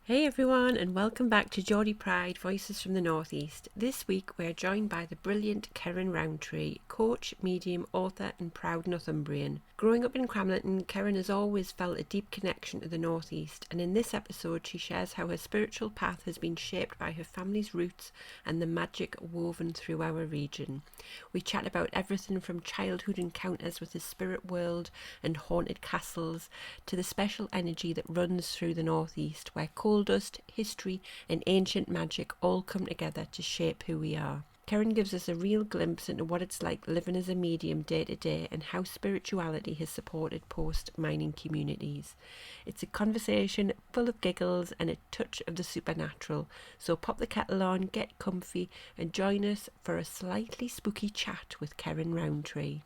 Hey everyone, and welcome back to Geordie Pride, Voices from the Northeast. This week we're joined by the brilliant Ceryn Rowntree, coach, medium, author and proud Northumbrian. Growing up in Cramlington, Ceryn has always felt a deep connection to the Northeast, and in this episode she shares how her spiritual path has been shaped by her family's roots and the magic woven through our region. We chat about everything from childhood encounters with the spirit world and haunted castles to the special energy that runs through the Northeast, where coal dust, history and ancient magic all come together to shape who we are. Ceryn gives us a real glimpse into what it's like living as a medium day to day and how spirituality has supported post-mining communities. It's a conversation full of giggles and a touch of the supernatural, so pop the kettle on, get comfy and join us for a slightly spooky chat with Ceryn Rowntree.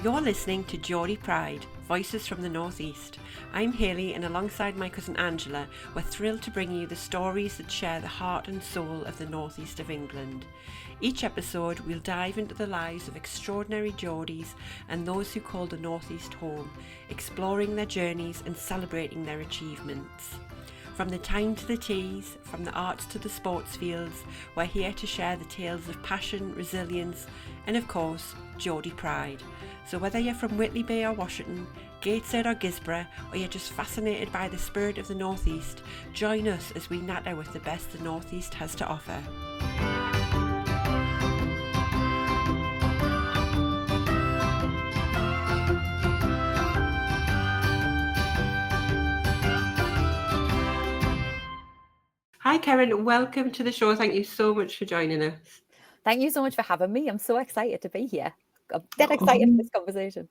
You're listening to Geordie Pride, Voices from the Northeast. I'm Hayley, and alongside my cousin Angela, we're thrilled to bring you the stories that share the heart and soul of the northeast of England. Each episode, we'll dive into the lives of extraordinary Geordies and those who call the Northeast home, exploring their journeys and celebrating their achievements. From the time to the teas, from the arts to the sports fields, we're here to share the tales of passion, resilience, and of course, Geordie Pride. So whether you're from Whitley Bay or Washington, Gateshead or Gisborough, or you're just fascinated by the spirit of the Northeast, join us as we natter with the best the Northeast has to offer. Hi Ceryn, welcome to the show. Thank you so much for joining us. Thank you so much for having me. I'm so excited to be here. I'm dead excited for this conversation.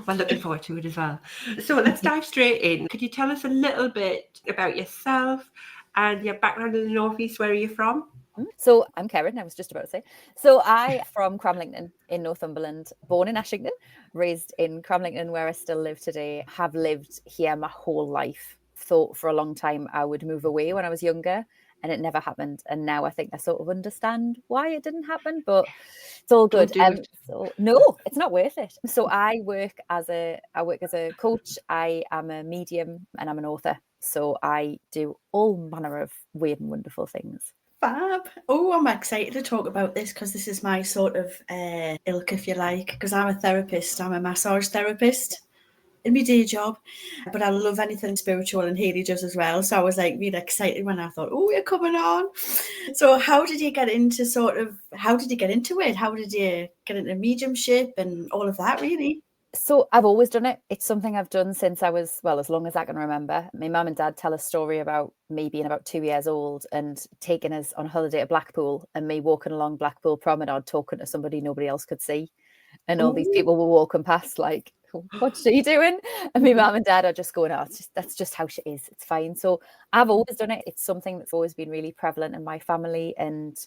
Well, looking forward to it as well. So let's dive straight in. Could you tell us a little bit about yourself and your background in the Northeast? Where are you from? So I'm Ceryn, I was just about to say. So I'm from Cramlington in Northumberland, born in Ashington, raised in Cramlington where I still live today, have lived here my whole life. Thought for a long time I would move away when I was younger, and it never happened. And now I think I sort of understand why it didn't happen, but it's all good. So no, it's not worth it. So I work as a coach. I am a medium and I'm an author. So I do all manner of weird and wonderful things. Fab. Oh, I'm excited to talk about this because this is my sort of ilk, if you like, because I'm a therapist. I'm a massage therapist in my day job, but I love anything spiritual, and Hayley does as well. So I was like really excited when I thought, oh, you're coming on. So how did you get into it? How did you get into mediumship and all of that, really? So I've always done it. It's something I've done since I was, as long as I can remember. My mum and dad tell a story about me being about 2 years old and taking us on holiday to Blackpool, and me walking along Blackpool Promenade talking to somebody nobody else could see. And all these people were walking past like, what's she doing? And my mum and dad are just going, that's just how she is. It's fine. So I've always done it. It's something that's always been really prevalent in my family. And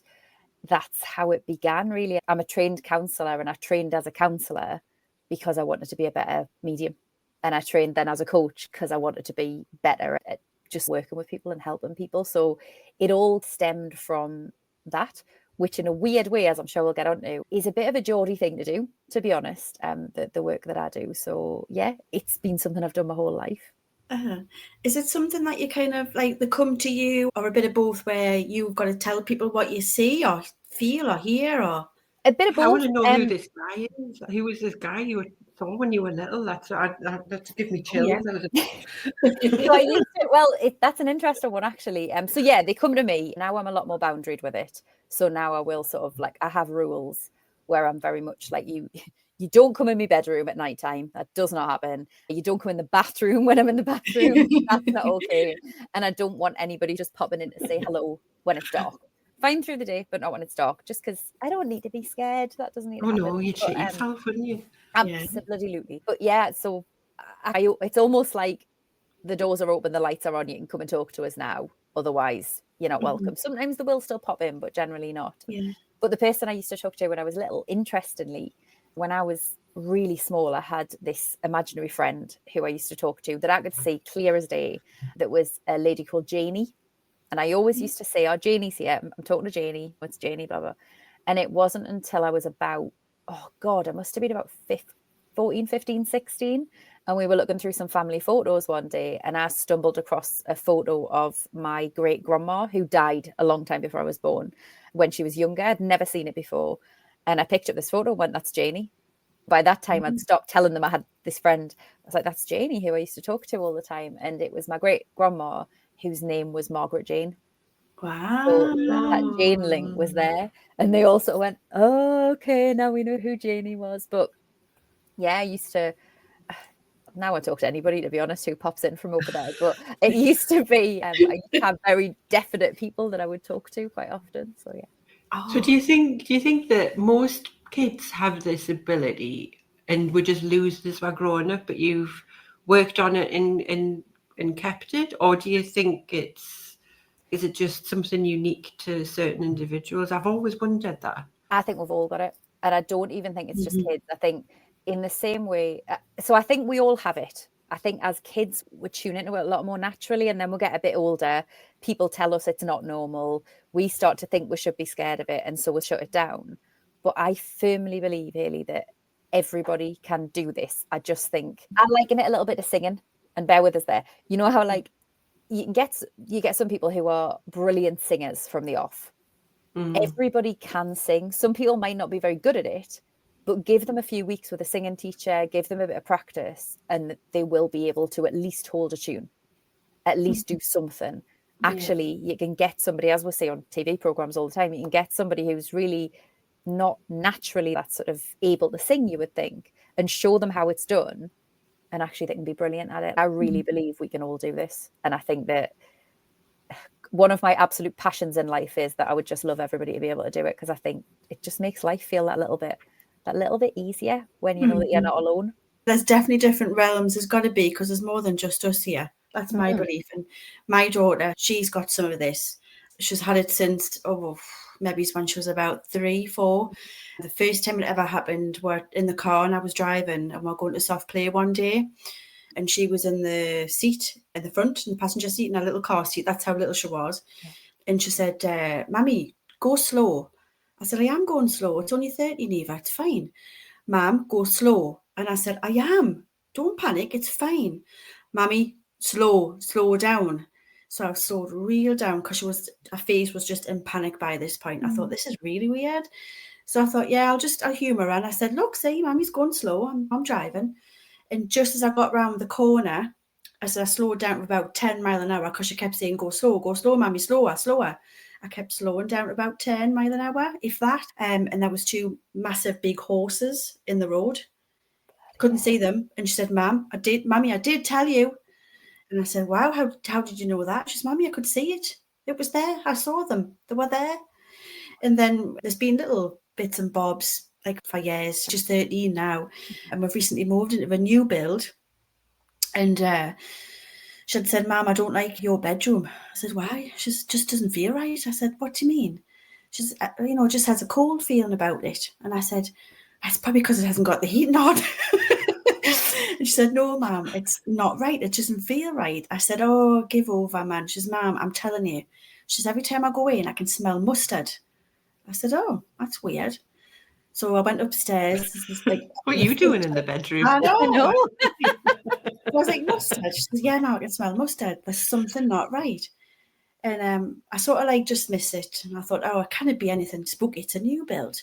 that's how it began, really. I'm a trained counsellor, and I trained as a counsellor because I wanted to be a better medium. And I trained then as a coach because I wanted to be better at just working with people and helping people. So it all stemmed from that, which in a weird way, as I'm sure we'll get onto, is a bit of a Geordie thing to do, to be honest, the work that I do. So yeah, it's been something I've done my whole life. Is it something that you kind of like, they come to you, or a bit of both, where you've got to tell people what you see or feel or hear, or a bit of both? I want to know who this guy is. Who was this guy you saw when you were little? That's give me chills. That's an interesting one, actually. So yeah, they come to me. Now I'm a lot more boundaried with it. So now I will sort of I have rules where I'm very much like you. You don't come in my bedroom at night time. That does not happen. You don't come in the bathroom when I'm in the bathroom. That's not okay. And I don't want anybody just popping in to say hello when it's dark. Fine through the day, but not when it's dark, just because I don't need to be scared. That doesn't need to happen. No, you'd shit yourself, wouldn't you? Absolutely. But yeah, so it's almost like the doors are open, the lights are on, you can come and talk to us now. Otherwise, you're not welcome. Sometimes they will still pop in, but generally not. Yeah. But the person I used to talk to when I was little, interestingly, when I was really small, I had this imaginary friend who I used to talk to that I could see clear as day. That was a lady called Janie. And I always used to say, oh, Janie's here. I'm talking to Janie. What's Janie? Blah, blah. And it wasn't until I was about, oh God, I must have been about 14, 15, 16. And we were looking through some family photos one day, and I stumbled across a photo of my great grandma who died a long time before I was born, when she was younger. I'd never seen it before. And I picked up this photo and went, that's Janie. By that time, I'd stopped telling them I had this friend. I was like, that's Janie, who I used to talk to all the time. And it was my great grandma, whose name was Margaret Jane. Wow. So that Jane link was there. And they also went, oh, okay, now we know who Janie was. But yeah, I used to, now I talk to anybody, to be honest, who pops in from over there. But it used to be, I used to have very definite people that I would talk to quite often. So yeah. Oh. So do you think that most kids have this ability and we just lose this while growing up, but you've worked on it and kept it? Or do you think is it just something unique to certain individuals? I've always wondered that. I think we've all got it. And I don't even think it's just kids. I think in the same way, so I think we all have it. I think as kids, we tune into it a lot more naturally, and then we'll get a bit older. People tell us it's not normal. We start to think we should be scared of it, and so we'll shut it down. But I firmly believe, Hayley, that everybody can do this. I just think I liken it a little bit to singing, and bear with us there. You know how like you get some people who are brilliant singers from the off. Everybody can sing. Some people might not be very good at it, but give them a few weeks with a singing teacher, give them a bit of practice, and they will be able to at least hold a tune, at least do something. Actually, you can get somebody, as we say on TV programs all the time, you can get somebody who's really not naturally that sort of able to sing, you would think, and show them how it's done. And actually, they can be brilliant at it. I really believe we can all do this. And I think that one of my absolute passions in life is that I would just love everybody to be able to do it, because I think it just makes life feel that little bit easier when you know that you're not alone. There's definitely different realms. There's got to be, because there's more than just us here. That's my belief. And my daughter, she's got some of this. She's had it since, maybe when she was about 3, 4. The first time it ever happened, we're in the car and I was driving and we're going to soft play one day. And she was in the seat in the front, in the passenger seat, in a little car seat. That's how little she was. Yeah. And she said, Mammy, go slow. I said, I am going slow. It's only 30, Neva. It's fine. Mum, go slow. And I said, I am. Don't panic. It's fine. Mammy, slow down. So I slowed real down because her face was just in panic by this point. I thought, this is really weird. So I thought, yeah, I'll humour her. And I said, look, see, Mummy's going slow. I'm driving. And just as I got round the corner, as I slowed down to about 10 miles an hour, because she kept saying, go slow, Mammy, slower. I kept slowing down to about 10 miles an hour, if that. And there was 2 massive big horses in the road. Couldn't see them. And she said, Mammy, I did tell you. And I said, wow, how did you know that? She said, Mammy, I could see it. It was there. I saw them. They were there. And then there's been little bits and bobs, like for years. She's 13 now. And we've recently moved into a new build. And she had said, Mum, I don't like your bedroom. I said, why? She just doesn't feel right. I said, what do you mean? She says, just has a cold feeling about it. And I said, it's probably because it hasn't got the heating on. And she said, no, Mum, it's not right. It doesn't feel right. I said, oh, give over, man. She says, Mum, I'm telling you. She says, every time I go in, I can smell mustard. I said, oh, that's weird. So I went upstairs. This is like, what are you doing in the bedroom? I know. I was like, mustard? She says, yeah, now I can smell mustard. There's something not right. And I sort of like just missed it. And I thought, oh, it can't be anything spooky. It's a new build.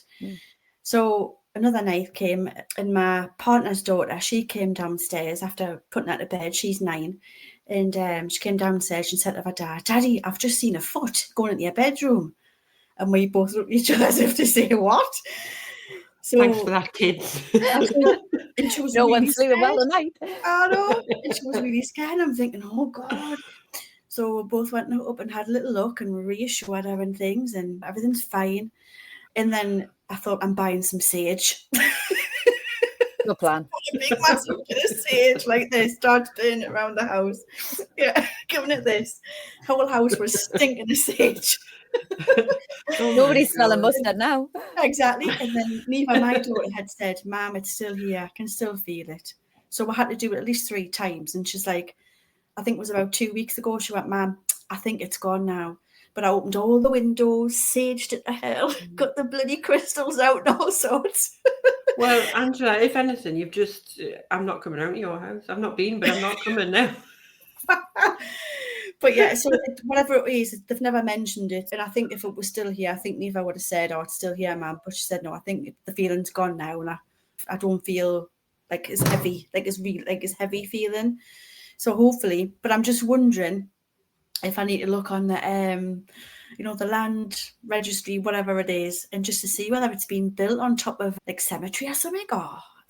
So another night came, and my partner's daughter, she came downstairs after putting her to bed. She's 9. And she came downstairs and said to her dad, Daddy, I've just seen a foot going into your bedroom. And we both looked at each other as if to say, what? So, thanks for that, kids. And she was no really one's sleeping well tonight. I know. And she was really scared. I'm thinking, oh, God. So we both went up and had a little look and we reassured her and things, and everything's fine. And then I thought, I'm buying some sage. Good plan. A big massive bit of sage like this, started burning it around the house. Yeah, giving it this. The whole house was stinking of sage. Nobody's smelling mustard now. Exactly. And then Neva, my daughter, had said, Mum, it's still here. I can still feel it. So we had to do it at least 3 times. And she's like, I think it was about 2 weeks ago, she went, Mum, I think it's gone now. But I opened all the windows, saged it to hell, got the bloody crystals out and all sorts. Well, Angela, if anything, you've just, I'm not coming out to your house. I've not been, but I'm not coming now. But yeah, so whatever it is, they've never mentioned it. And I think if it was still here, I think Neva would have said, oh, it's still here, Mum. But she said, no, I think the feeling's gone now. And I don't feel like it's heavy, like it's heavy feeling. So hopefully, but I'm just wondering if I need to look on the, the land registry, whatever it is, and just to see whether it's been built on top of like cemetery or something.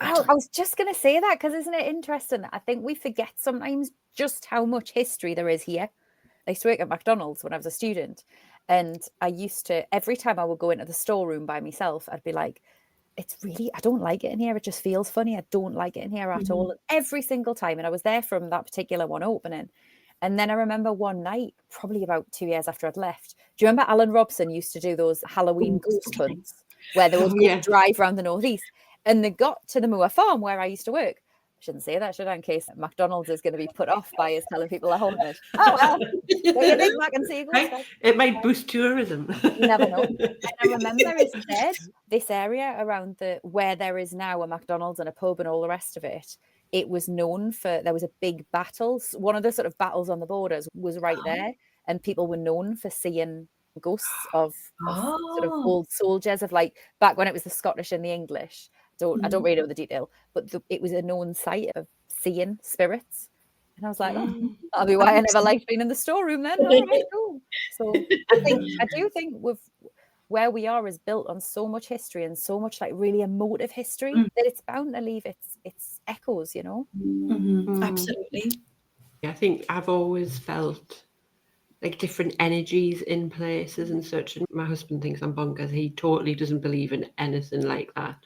I was just going to say that, because isn't it interesting? I think we forget sometimes just how much history there is here. I used to work at McDonald's when I was a student, and I used to, every time I would go into the storeroom by myself, I'd be like, I don't like it in here. It just feels funny. I don't like it in here at all. Every single time. And I was there from that particular one opening. And then I remember one night, probably about 2 years after I'd left, do you remember Alan Robson used to do those Halloween ghost hunts where they would drive around the northeast? And they got to the Moor Farm where I used to work. I shouldn't say that, should I? In case McDonald's is going to be put off by us telling people they're haunted. Oh, well, you think I can see ghosts? It might boost tourism. You never know. And I remember instead, this area around where there is now a McDonald's and a pub and all the rest of it, it was known for, there was a big battle. One of the sort of battles on the borders was right there. And people were known for seeing ghosts of sort of old soldiers, of like back when it was the Scottish and the English. I don't really know the detail, but it was a known site of seeing spirits. And I was like, that'll be why I never liked being in the storeroom then. All right, cool. So I do think with where we are is built on so much history and so much like really emotive history that it's bound to leave its echoes, you know? Absolutely. I think I've always felt like different energies in places and such. And my husband thinks I'm bonkers. He totally doesn't believe in anything like that.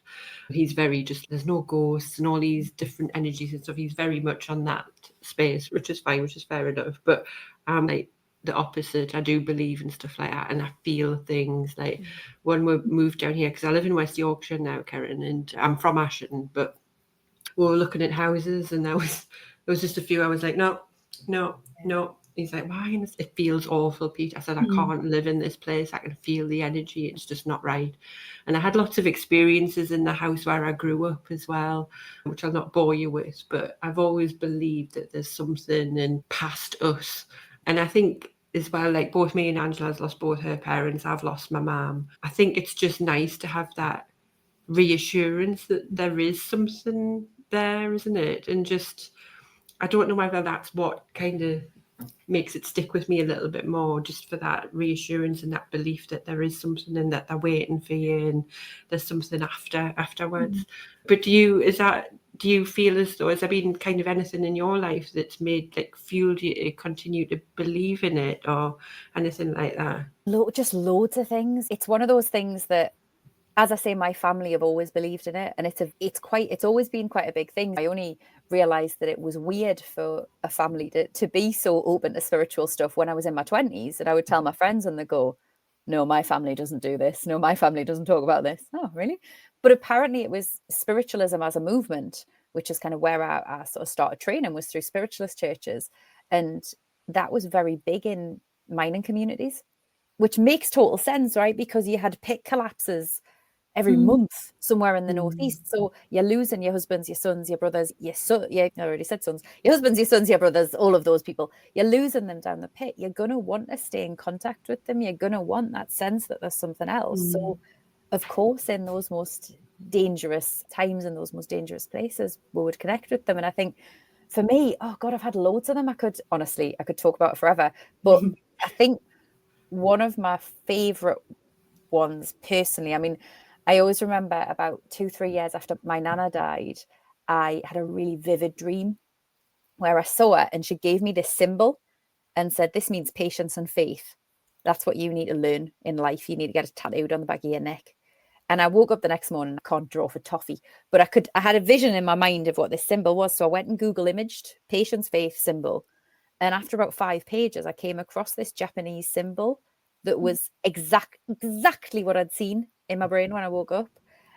He's very there's no ghosts and all these different energies and stuff. He's very much on that space, which is fine, which is fair enough. But I'm like the opposite. I do believe in stuff like that, and I feel things. Like when we moved down here, because I live in West Yorkshire now, Ceryn, and I'm from Asherton, but we were looking at houses, and there was just a few. I was like, no. He's like, why? It feels awful, Pete. I said, I can't live in this place. I can feel the energy. It's just not right. And I had lots of experiences in the house where I grew up as well, which I'll not bore you with, but I've always believed that there's something in past us. And I think as well, like both me and Angela's lost both her parents. I've lost my mum. I think it's just nice to have that reassurance that there is something there, isn't it? And just, I don't know whether that's what kind of makes it stick with me a little bit more, just for that reassurance and that belief that there is something and that they're waiting for you and there's something afterwards. But do you feel as though, has there been kind of anything in your life that's fueled you to continue to believe in it or anything like that? Just loads of things. It's one of those things that, as I say, my family have always believed in it, and it's always been quite a big thing. I only realised that it was weird for a family to be so open to spiritual stuff when I was in my 20s, and I would tell my friends and they go, no, my family doesn't do this. No, my family doesn't talk about this. Oh, really? But apparently it was spiritualism as a movement, which is kind of where I sort of started training, was through spiritualist churches. And that was very big in mining communities, which makes total sense, right? Because you had pit collapses every month somewhere in the northeast. So you're losing your husbands, your sons, your brothers, I already said sons, your husbands, your sons, your brothers, all of those people. You're losing them down the pit. You're going to want to stay in contact with them. You're going to want that sense that there's something else. So, of course, in those most dangerous times, in those most dangerous places, we would connect with them. And I think for me, oh God, I've had loads of them. I could talk about it forever. But I think one of my favourite ones personally, I mean, I always remember about 2-3 years after my nana died, I had a really vivid dream where I saw her and she gave me this symbol and said, this means patience and faith. That's what you need to learn in life. You need to get it tattooed on the back of your neck. And I woke up the next morning, I can't draw for toffee, but I had a vision in my mind of what this symbol was. So I went and Google imaged patience, faith symbol. And after about 5 pages, I came across this Japanese symbol that was exactly what I'd seen in my brain when I woke up.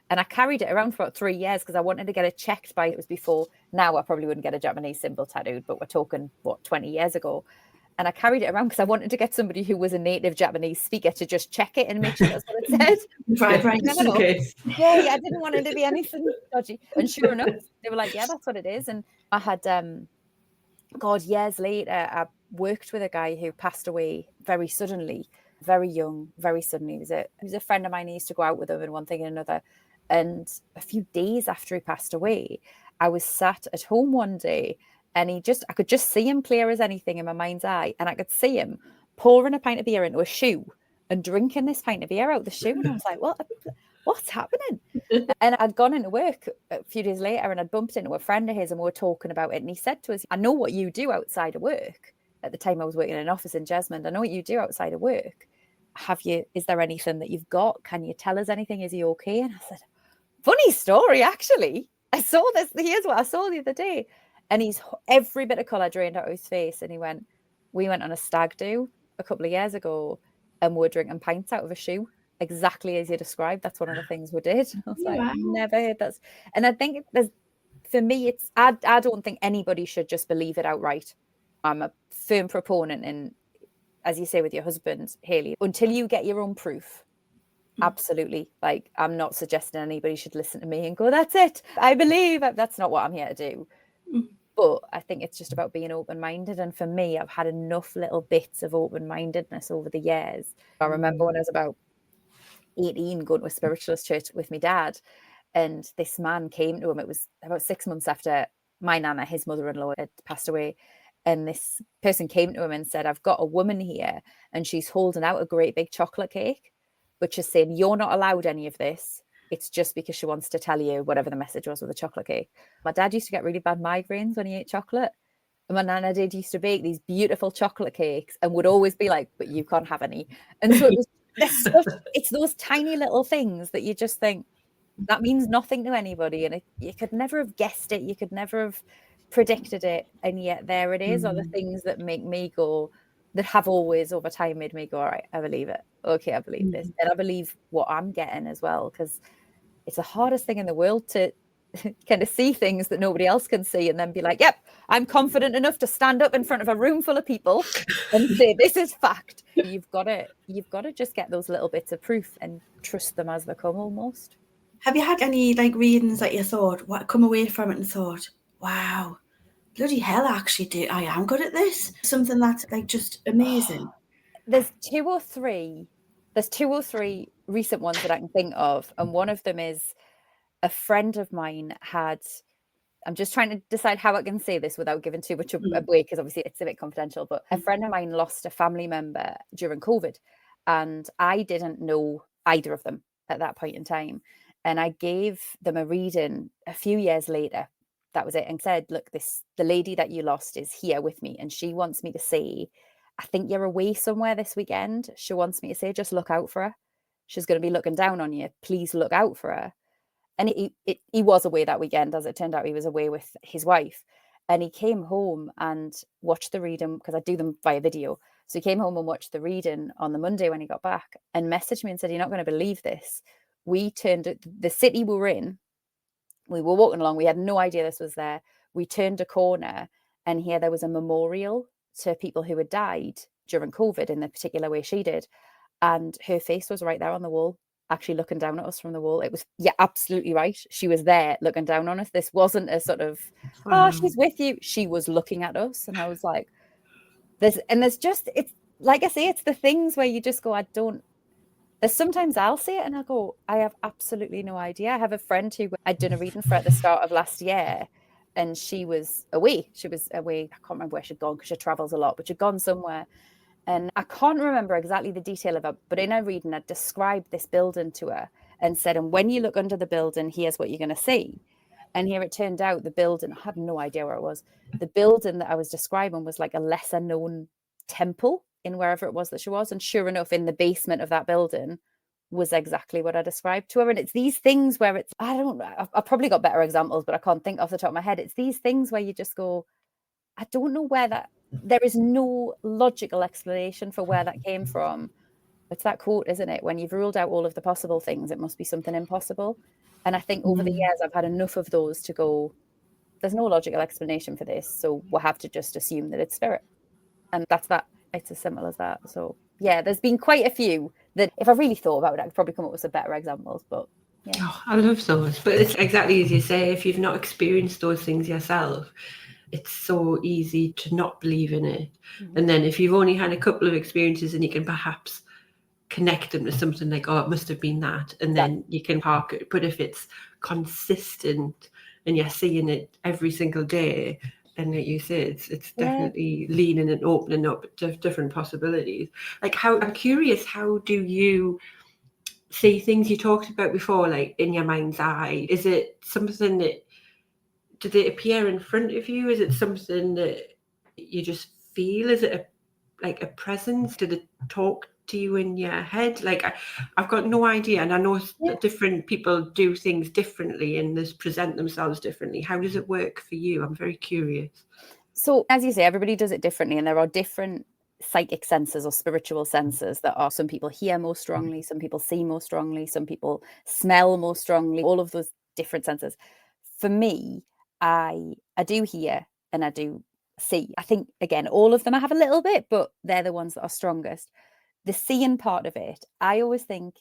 And I carried it around for about 3 years because I wanted to get it checked it was before. Now I probably wouldn't get a Japanese symbol tattooed, but we're talking, 20 years ago. And I carried it around because I wanted to get somebody who was a native Japanese speaker to just check it and make sure that's what it said. Right. Okay. Yeah, I didn't want it to be anything dodgy. And sure enough, they were like, yeah, that's what it is. And I had, God, years later, I worked with a guy who passed away very suddenly, very young, very suddenly. He was a friend of mine. I used to go out with him and one thing and another. And a few days after he passed away, I was sat at home one day and I could just see him clear as anything in my mind's eye. And I could see him pouring a pint of beer into a shoe and drinking this pint of beer out the shoe. And I was like, what's happening? And I'd gone into work a few days later and I'd bumped into a friend of his and we were talking about it. And he said to us, I know what you do outside of work. At the time I was working in an office in Jesmond. I know what you do outside of work. Is there anything that you've got? Can you tell us anything? Is he okay? And I said, funny story, actually. I saw this. Here's what I saw the other day. And he's every bit of colour drained out of his face. And we went on a stag do a couple of years ago and we were drinking pints out of a shoe. Exactly as you described. That's one of the things we did. I was like, I've never heard that. And I think for me, I don't think anybody should just believe it outright. I'm a firm proponent in, as you say with your husband, Hayley, until you get your own proof. Absolutely. Like, I'm not suggesting anybody should listen to me and go, that's it, I believe. That's not what I'm here to do. But I think it's just about being open-minded. And for me, I've had enough little bits of open-mindedness over the years. I remember when I was about 18 going to a spiritualist church with my dad, and this man came to him. It was about 6 months after my nana, his mother-in-law, had passed away. And this person came to him and said, I've got a woman here and she's holding out a great big chocolate cake, but she's saying, you're not allowed any of this. It's just because she wants to tell you whatever the message was with the chocolate cake. My dad used to get really bad migraines when he ate chocolate. And my nana used to bake these beautiful chocolate cakes and would always be like, but you can't have any. And so it's those tiny little things that you just think, that means nothing to anybody. And you could never have guessed it. You could never have predicted it. And yet there it is, are the things that make me go, that have always over time made me go, all right, I believe it. Okay, I believe this. And I believe what I'm getting as well, because it's the hardest thing in the world to kind of see things that nobody else can see and then be like, yep, I'm confident enough to stand up in front of a room full of people and say, this is fact. You've got to just get those little bits of proof and trust them as they come almost. Have you had any readings that you thought, come away from it and thought, wow, bloody hell, I am good at this? Something that's just amazing. There's two or three recent ones that I can think of. And one of them is a friend of mine I'm just trying to decide how I can say this without giving too much away, because obviously it's a bit confidential, but a friend of mine lost a family member during COVID and I didn't know either of them at that point in time. And I gave them a reading a few years later. That was it. And said, look, the lady that you lost is here with me. And she wants me to say, I think you're away somewhere this weekend. She wants me to say, just look out for her. She's going to be looking down on you. Please look out for her. And he was away that weekend. As it turned out, he was away with his wife. And he came home and watched the reading, because I do them via video. So he came home and watched the reading on the Monday when he got back and messaged me and said, you're not going to believe this. We turned the city we were in. We were walking along. We had no idea this was there. We turned a corner and here there was a memorial to people who had died during COVID in the particular way she did. And her face was right there on the wall, actually looking down at us from the wall. It was, yeah, absolutely right. She was there looking down on us. This wasn't a sort of, oh, she's with you. She was looking at us. And I was like, it's like I say, it's the things where you just go, there's sometimes I'll see it and I'll go, I have absolutely no idea. I have a friend who I'd done a reading for at the start of last year and she was away. I can't remember where she'd gone because she travels a lot, but she'd gone somewhere. And I can't remember exactly the detail of it, but in her reading, I described this building to her and said, and when you look under the building, here's what you're going to see. And here it turned out the building, I had no idea where it was. The building that I was describing was like a lesser known temple in wherever it was that she was. And sure enough, in the basement of that building was exactly what I described to her. And it's these things where it's, I've probably got better examples, but I can't think off the top of my head. It's these things where you just go, I don't know there is no logical explanation for where that came from. It's that quote, isn't it? When you've ruled out all of the possible things, it must be something impossible. And I think over the years, I've had enough of those to go, there's no logical explanation for this. So we'll have to just assume that it's spirit. And that's that. It's as simple as that. So yeah, there's been quite a few that if I really thought about it, I could probably come up with some better examples. But yeah. Oh, I love those. But it's exactly as you say, if you've not experienced those things yourself, it's so easy to not believe in it. Mm-hmm. And then if you've only had a couple of experiences and you can perhaps connect them to something like, oh, it must have been that. And then you can park it. But if it's consistent and you're seeing it every single day, and like you said, it's definitely leaning and opening up different possibilities. Like, I'm curious, how do you see things you talked about before, like in your mind's eye? Is it something that, do they appear in front of you? Is it something that you just feel? Is it like a presence? Do they talk to you in your head? Like, I've got no idea, and I know that different people do things differently and just present themselves differently. How does it work for you? I'm very curious. So as you say, everybody does it differently, and there are different psychic senses or spiritual senses that are, some people hear more strongly, some people see more strongly, some people smell more strongly, all of those different senses. For me, I do hear and I do see. I think, again, all of them I have a little bit, but they're the ones that are strongest. The seeing part of it, I always think,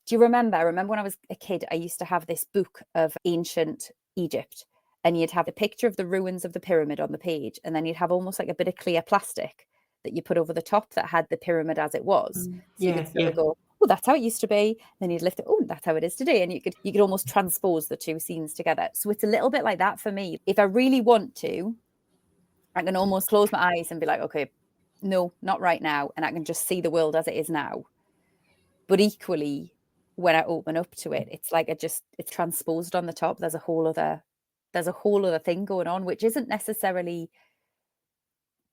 do you remember? I remember when I was a kid, I used to have this book of ancient Egypt, and you'd have a picture of the ruins of the pyramid on the page, and then you'd have almost like a bit of clear plastic that you put over the top that had the pyramid as it was. So you could sort of go, oh, that's how it used to be. Then you'd lift it, oh, that's how it is today. And you could almost transpose the two scenes together. So it's a little bit like that for me. If I really want to, I can almost close my eyes and be like, okay, no, not right now. And I can just see the world as it is now. But equally, when I open up to it, it's like it's transposed on the top. There's a whole other thing going on, which isn't necessarily.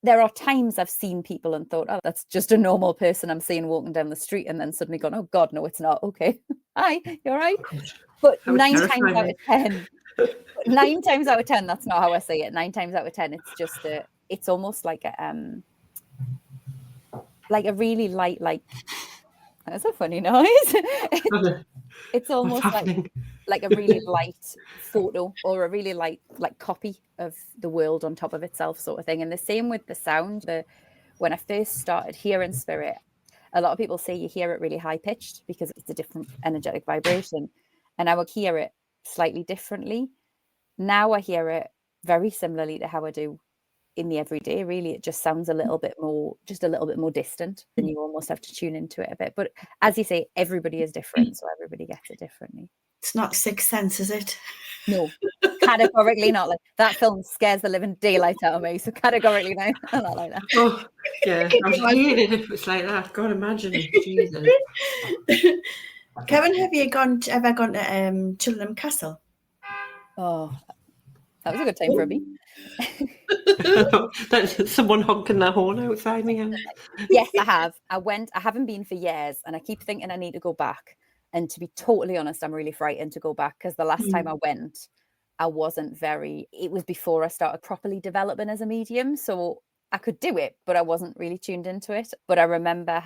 There are times I've seen people and thought, oh, that's just a normal person I'm seeing walking down the street, and then suddenly gone, oh God, no, it's not. Okay. Hi, you're right. But 9 times out of 10, 9 times out of 10, that's not how I say it. 9 times out of 10, it's just it's almost like a really light, like, that's a funny noise. It's almost like a really light photo or a really light like copy of the world on top of itself, sort of thing. And the same with the sound. When I first started hearing spirit, a lot of people say you hear it really high pitched because it's a different energetic vibration, and I would hear it slightly differently. Now I hear it very similarly to how I do in the everyday. Really, it just sounds a little bit more distant, and you almost have to tune into it a bit. But as you say, everybody is different, so everybody gets it differently. It's not Sixth Sense, is it? No, categorically not. Like, that film scares the living daylight out of me, so categorically no, I'm not like that. Oh yeah, I hate it if it's like that. God, imagine it. Jesus. Kevin, have you ever gone to Chillingham Castle? Oh, that was a good time for me. That's someone honking their horn outside me. Yes, I have. I haven't been for years, and I keep thinking I need to go back. And to be totally honest, I'm really frightened to go back, because the last time I went, I wasn't it was before I started properly developing as a medium. So I could do it, but I wasn't really tuned into it. But I remember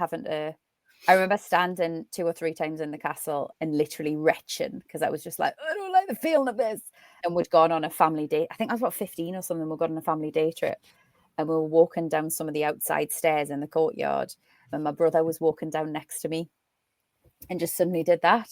standing 2 or 3 times in the castle and literally retching, because I was just like, I don't like the feeling of this. And we'd gone on a family day. I think I was about 15 or something. We'd gone on a family day trip, and we were walking down some of the outside stairs in the courtyard, and my brother was walking down next to me and just suddenly did that.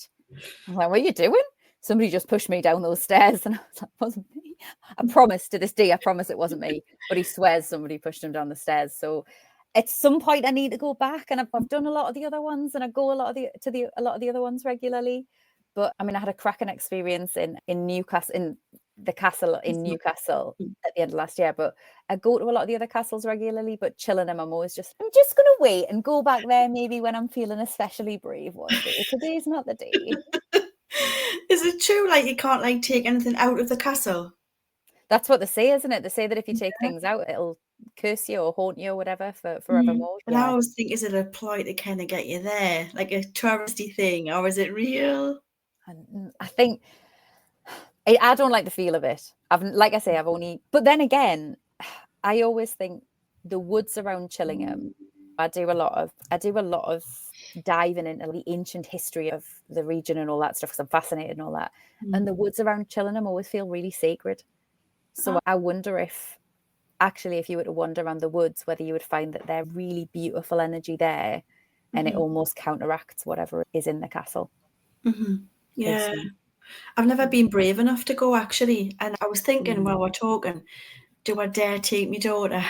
I'm like, what are you doing? Somebody just pushed me down those stairs. And I was like, it wasn't me. I promise, to this day, I promise it wasn't me. But he swears somebody pushed him down the stairs. So at some point I need to go back, and I've done a lot of the other ones, and I go a lot of the other ones regularly. But I mean, I had a cracking experience in Newcastle, in the castle in Newcastle at the end of last year. But I go to a lot of the other castles regularly, but Chillingham, I'm just going to wait and go back there maybe when I'm feeling especially brave one day. Today's not the day. Is it true, like, you can't like take anything out of the castle? That's what they say, isn't it? They say that if you take things out, it'll curse you or haunt you or whatever for forevermore. But I always think, is it a ploy to kind of get you there, like a touristy thing, or is it real? I think I don't like the feel of it. But then again, I always think the woods around Chillingham, I do a lot of diving into the ancient history of the region and all that stuff, because I'm fascinated and all that. And the woods around Chillingham always feel really sacred. So I wonder if actually, if you were to wander around the woods, whether you would find that there's really beautiful energy there, and it almost counteracts whatever is in the castle. Yeah. I've never been brave enough to go, actually. And I was thinking while we're talking, do I dare take my daughter?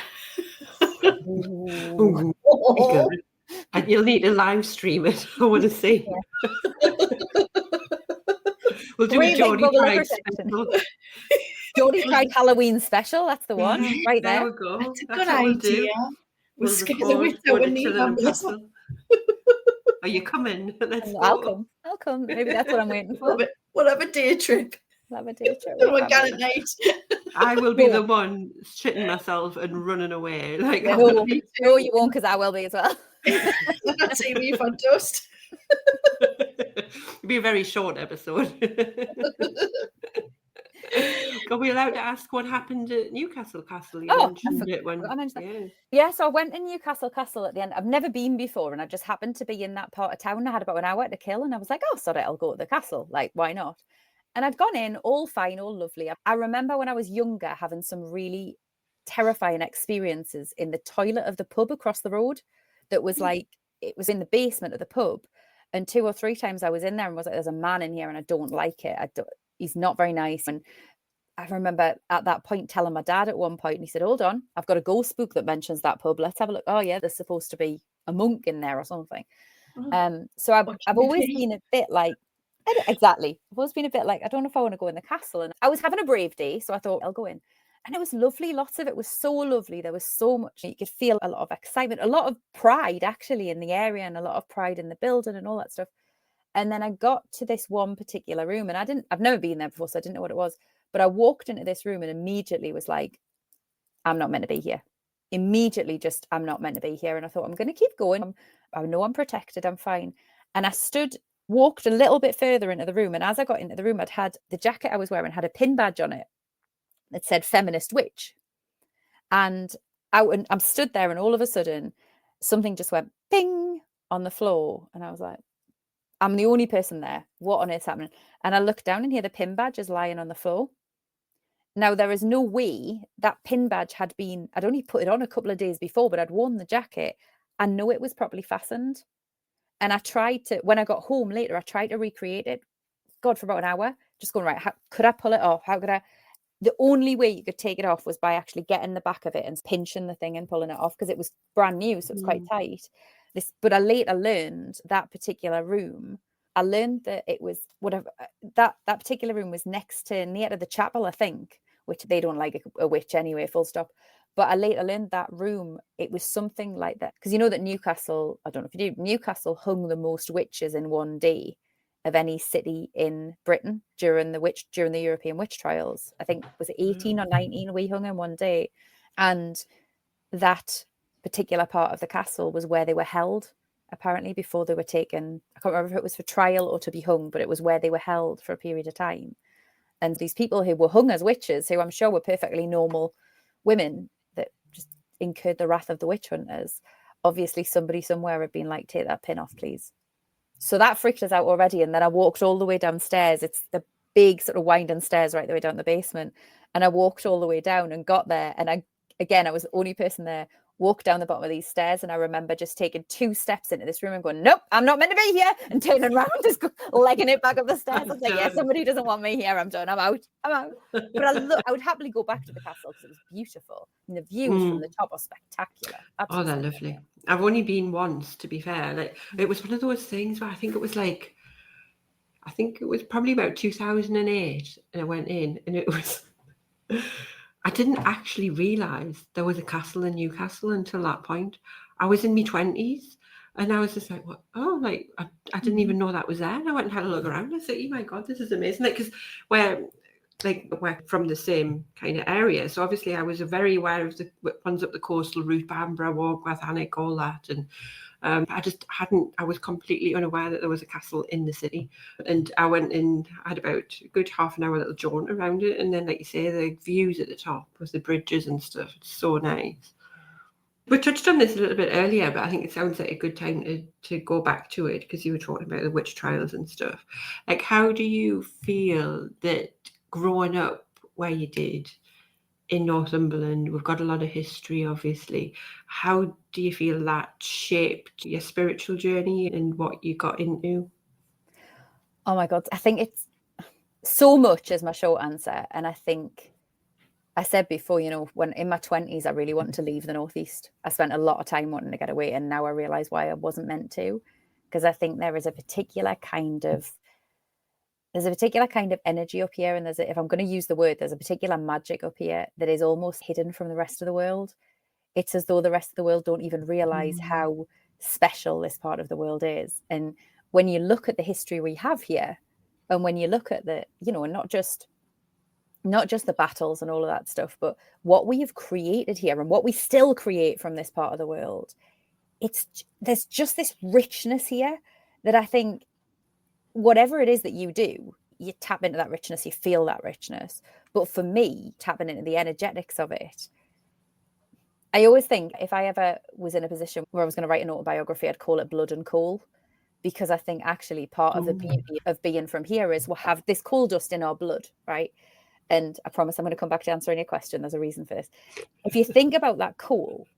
Ooh, be good. And you'll need to live stream it. I want to see. We'll do a Geordie Pride special. Geordie Pride Halloween special. That's the one right there. There we go. That's a That's good what we'll idea. do. We'll scare the witch go out to in Chillingham and Newcastle. Newcastle. Are you coming? Let's go. I'll come. Maybe that's what I'm waiting for. We'll have a day trip. We'll have a day trip. We'll go at night. I will be the one shitting myself and running away. Like, no, you won't, because I will be as well. Not see me for dust. It'll be a very short episode. Are we allowed to ask what happened at Newcastle Castle? I mentioned that. Yeah, so I went to Newcastle Castle at the end. I've never been before, and I just happened to be in that part of town. I had about an hour to kill, and I was like, oh, sorry, I'll go to the castle. Like, why not? And I'd gone in, all fine, all lovely. I remember when I was younger having some really terrifying experiences in the toilet of the pub across the road that was like, it was in the basement of the pub. And 2 or 3 times I was in there and was like, there's a man in here and I don't like it. He's not very nice. And I remember at that point telling my dad at one point, and he said, hold on, I've got a ghost book that mentions that pub. Let's have a look. Oh yeah, there's supposed to be a monk in there or something. So I've always been a bit like, exactly. I've always been a bit like, I don't know if I want to go in the castle. And I was having a brave day, so I thought I'll go in. And it was lovely. Lots of it was so lovely. There was so much. You could feel a lot of excitement, a lot of pride actually in the area, and a lot of pride in the building and all that stuff. And then I got to this one particular room, and I've never been there before, so I didn't know what it was. But I walked into this room and immediately was like, I'm not meant to be here. Immediately just, I'm not meant to be here. And I thought, I'm going to keep going. I know I'm protected. I'm fine. And I walked a little bit further into the room. And as I got into the room, I'd had the jacket I was wearing had a pin badge on it that said feminist witch. And I'm stood there, and all of a sudden something just went ping on the floor. And I was like, I'm the only person there. What on earth's happening? And I looked down and here the pin badge is lying on the floor. Now, there is no way that pin badge I'd only put it on a couple of days before, but I'd worn the jacket. I know it was properly fastened. And I tried to, when I got home later, I tried to recreate it. God, for about an hour, just going, right, how could I pull it off? How could I? The only way you could take it off was by actually getting the back of it and pinching the thing and pulling it off, because it was brand new, so it was quite tight. But I later learned that particular room. I learned that it was whatever that particular room was near to the chapel, I think, which they don't like a witch anyway, full stop. But I later learned that room, it was something like that. Because you know that Newcastle, I don't know if you do, Newcastle hung the most witches in one day of any city in Britain during the European witch trials. I think, was it 18 or 19 we hung in one day. And that particular part of the castle was where they were held, apparently, before they were taken. I can't remember if it was for trial or to be hung, but it was where they were held for a period of time. And these people who were hung as witches, who I'm sure were perfectly normal women that just incurred the wrath of the witch hunters, obviously somebody somewhere had been like, take that pin off, please. So that freaked us out already. And then I walked all the way downstairs. It's the big sort of winding stairs right the way down the basement. And I walked all the way down and got there. And I was the only person there, walked down the bottom of these stairs. And I remember just taking 2 steps into this room and going, nope, I'm not meant to be here. And turning around, just legging it back up the stairs. I was like, yeah, somebody doesn't want me here. I'm done. I'm out. But I would happily go back to the castle because it was beautiful. And the views from the top are spectacular. Absolutely. Oh, they're lovely. I've only been once, to be fair. Like, it was one of those things where I think it was probably about 2008, and I went in, and it was, I didn't actually realise there was a castle in Newcastle until that point. I was in my 20s, and I was just like, what? Oh, like, I didn't even know that was there. And I went and had a look around. I said, oh my God, this is amazing. Like, because we're from the same kind of area. So obviously I was very aware of the ones up the coastal route, Bamburgh, Grathannick, all that. And I was completely unaware that there was a castle in the city. And I went in, I had about a good half an hour little jaunt around it. And then, like you say, the views at the top with the bridges and stuff, it's so nice. We touched on this a little bit earlier, but I think it sounds like a good time to go back to it, because you were talking about the witch trials and stuff. Like, how do you feel that growing up where you did, in Northumberland. We've got a lot of history, obviously. How do you feel that shaped your spiritual journey and what you got into? Oh my God, I think it's so much is my short answer. And I think I said before, when in my 20s, I really wanted to leave the Northeast. I spent a lot of time wanting to get away, and now I realize why I wasn't meant to, because I think there's a particular kind of energy up here, and if I'm going to use the word, there's a particular magic up here that is almost hidden from the rest of the world. It's as though the rest of the world don't even realize how special this part of the world is. And when you look at the history we have here, and when you look at and not just the battles and all of that stuff, but what we have created here and what we still create from this part of the world, there's just this richness here that I think whatever it is that you do, you tap into that richness, you feel that richness. But for me, tapping into the energetics of it, I always think if I ever was in a position where I was going to write an autobiography, I'd call it Blood and Coal, because I think actually part of the beauty of being from here is we'll have this coal dust in our blood, right? And I promise I'm going to come back to answering your question. There's a reason for this. If you think about that coal,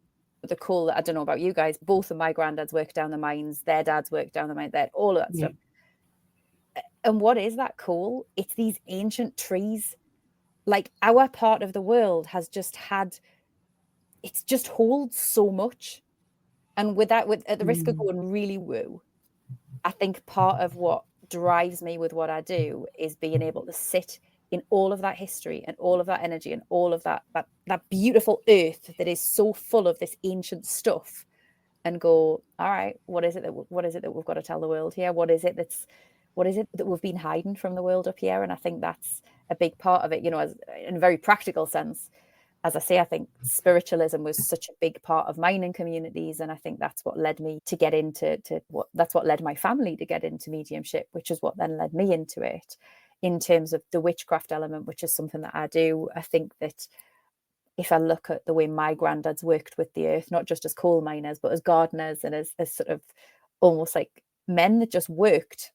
the coal that I don't know about you guys, both of my granddads worked down the mines, their dads worked down the mines, all of that stuff. And what is that coal? It's these ancient trees. Like our part of the world has just it's just holds so much. And at the risk of going really woo, I think part of what drives me with what I do is being able to sit in all of that history and all of that energy and all of that beautiful earth that is so full of this ancient stuff, and go, all right, what is it that we've got to tell the world here? What is it that we've been hiding from the world up here? And I think that's a big part of it, in a very practical sense. As I say, I think spiritualism was such a big part of mining communities, and I think that's what led me to get into that's what led my family to get into mediumship, which is what then led me into it. In terms of the witchcraft element, which is something that I do, I think that if I look at the way my granddads worked with the earth, not just as coal miners, but as gardeners and as sort of almost like men that just worked,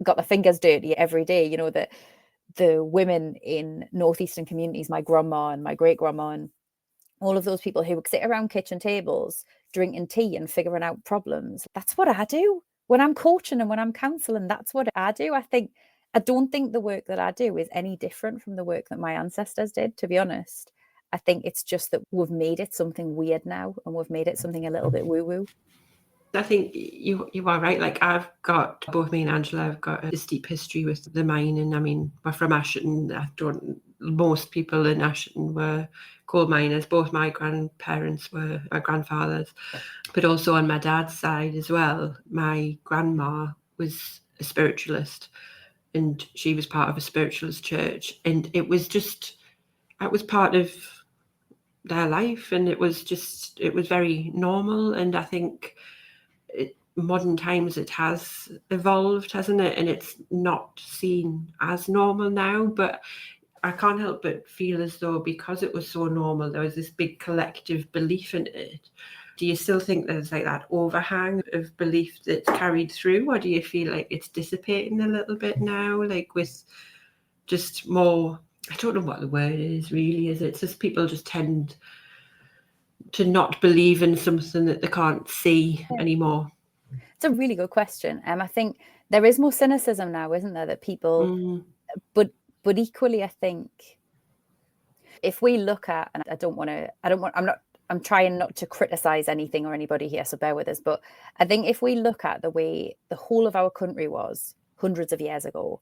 got their fingers dirty every day, that the women in northeastern communities, my grandma and my great grandma and all of those people who would sit around kitchen tables drinking tea and figuring out problems, that's what I do when I'm coaching and when I'm counseling. That's what I do. I don't think the work that I do is any different from the work that my ancestors did, to be honest. I think it's just that we've made it something weird now, and we've made it something a little bit woo-woo. I think you are right. Like both me and Angela have got a deep history with the mining. I mean, we're from Ashton. Most people in Ashton were coal miners. Both my grandparents were my grandfathers, but also on my dad's side as well. My grandma was a spiritualist, and she was part of a spiritualist church, and it was part of their life, and it was very normal. And I think modern times it has evolved, hasn't it? And it's not seen as normal now, but I can't help but feel as though because it was so normal, there was this big collective belief in it. Do you still think there's like that overhang of belief that's carried through, or do you feel like it's dissipating a little bit now, like with just more, I don't know what the word is really, is it? It's just people just tend to not believe in something that they can't see anymore? It's a really good question. I think there is more cynicism now, isn't there, that people, but equally, I think if we look at, and I'm trying not to criticize anything or anybody here, so bear with us, but I think if we look at the way the whole of our country was hundreds of years ago,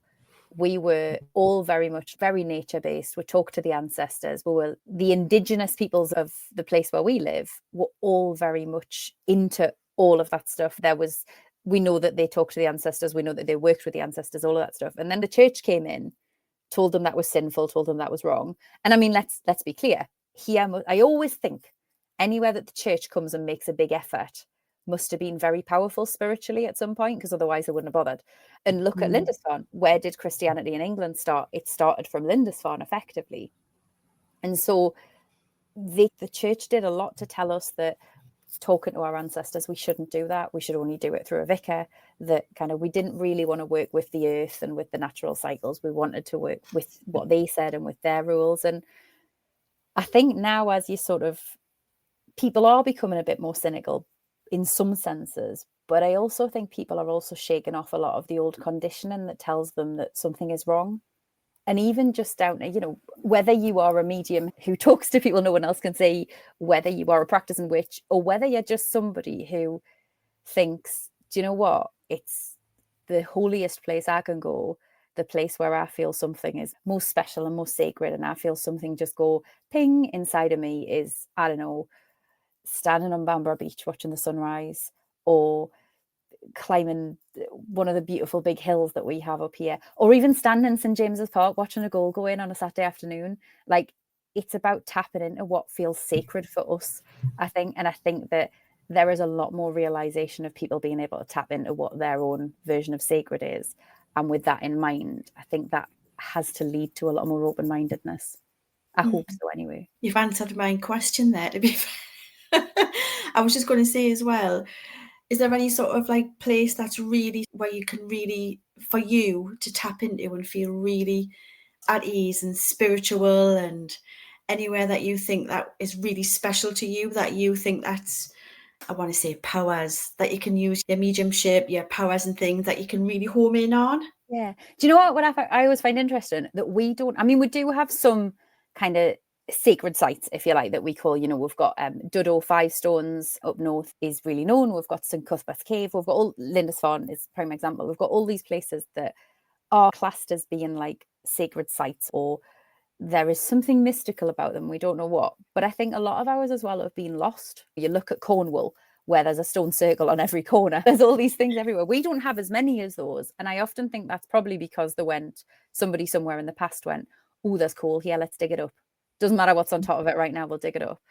we were all very nature-based. We talked to the ancestors. We were the indigenous peoples of the place where we live were all very much into all of that stuff. We know that they talked to the ancestors. We know that they worked with the ancestors, all of that stuff. And then the church came in, told them that was sinful, told them that was wrong. And I mean, let's be clear. Here, I always think anywhere that the church comes and makes a big effort must have been very powerful spiritually at some point, because otherwise they wouldn't have bothered. And look at Lindisfarne. Where did Christianity in England start? It started from Lindisfarne, effectively. And so the church did a lot to tell us that talking to our ancestors, we shouldn't do that. We should only do it through a vicar. That kind of, we didn't really want to work with the earth and with the natural cycles. We wanted to work with what they said and with their rules. And I think now, as you sort of, people are becoming a bit more cynical in some senses, but I also think people are also shaking off a lot of the old conditioning that tells them that something is wrong. And even just down to, you know, whether you are a medium who talks to people no one else can see, whether you are a practicing witch, or whether you're just somebody who thinks, do you know what, it's the holiest place I can go, the place where I feel something is most special and most sacred, and I feel something just go ping inside of me, is, I don't know, standing on Bamburgh Beach watching the sunrise, or climbing one of the beautiful big hills that we have up here, or even standing in St James's Park watching a goal go in on a Saturday afternoon. Like, it's about tapping into what feels sacred for us, I think. And I think that there is a lot more realization of people being able to tap into what their own version of sacred is. And with that in mind, I think that has to lead to a lot more open-mindedness. I hope so, anyway. You've answered my question there, to be fair. I was just going to say as well, is there any sort of like place that's really where you can really, for you to tap into and feel really at ease and spiritual, and anywhere that you think that is really special to you, that you think that's, I want to say, powers that you can use, your mediumship, your powers and things that you can really home in on? Yeah. Do you know what I always find interesting? That we don't, I mean, we do have some kind of sacred sites, if you like, that we call, you know, we've got Duddo 5 Stones up north is really known. We've got St Cuthbert's Cave. We've got all, Lindisfarne is a prime example. We've got all these places that are classed as being like sacred sites, or there is something mystical about them. We don't know what. But I think a lot of ours as well have been lost. You look at Cornwall, where there's a stone circle on every corner. There's all these things everywhere. We don't have as many as those. And I often think that's probably because somebody somewhere in the past went, oh, there's coal here, let's dig it up. Doesn't matter what's on top of it right now, we'll dig it up.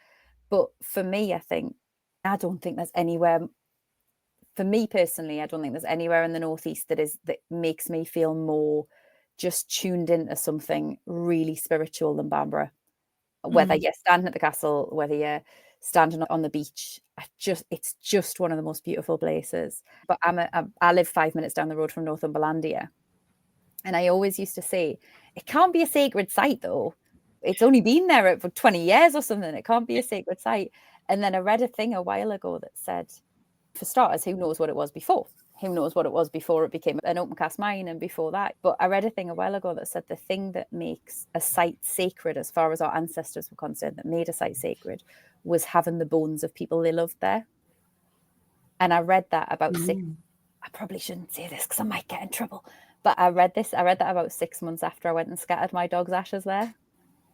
But for me, I don't think there's anywhere, for me personally, I don't think there's anywhere in the Northeast that makes me feel more just tuned into something really spiritual than Bamburgh. Whether you're standing at the castle, whether you're standing on the beach, it's just one of the most beautiful places. But I live 5 minutes down the road from Northumberlandia, and I always used to say, it can't be a sacred site though. It's only been there for 20 years or something. It can't be a sacred site. And then I read a thing a while ago that said, for starters, who knows what it was before? Who knows what it was before it became an open cast mine, and before that. But I read a thing a while ago that said the thing that makes a site sacred, as far as our ancestors were concerned, that made a site sacred, was having the bones of people they loved there. And I read that about I probably shouldn't say this because I might get in trouble. But I read that about 6 months after I went and scattered my dog's ashes there.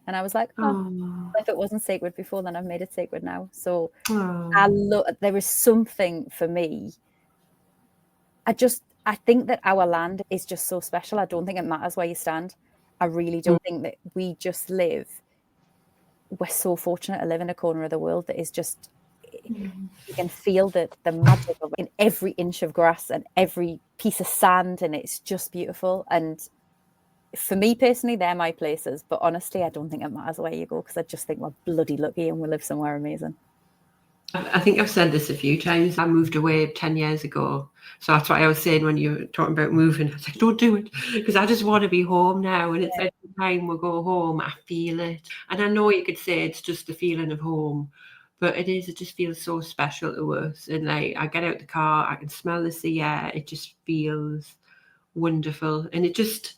And I was like, if it wasn't sacred before, then I've made it sacred now. So there is something for me. I think that our land is just so special. I don't think it matters where you stand. I really don't think that we just live. We're so fortunate to live in a corner of the world that is just, you can feel the magic of it in every inch of grass and every piece of sand, and it's just beautiful. And for me personally, they're my places. But honestly, I don't think it matters where you go, because I just think we're bloody lucky and we live somewhere amazing. I think I've said this a few times. I moved away 10 years ago. So that's what I was saying when you were talking about moving. I was like, don't do it, because I just want to be home now. And it's every time we go home, I feel it. And I know you could say it's just the feeling of home, but it just feels so special to us. And like, I get out the car, I can smell the sea air. It just feels wonderful. And it's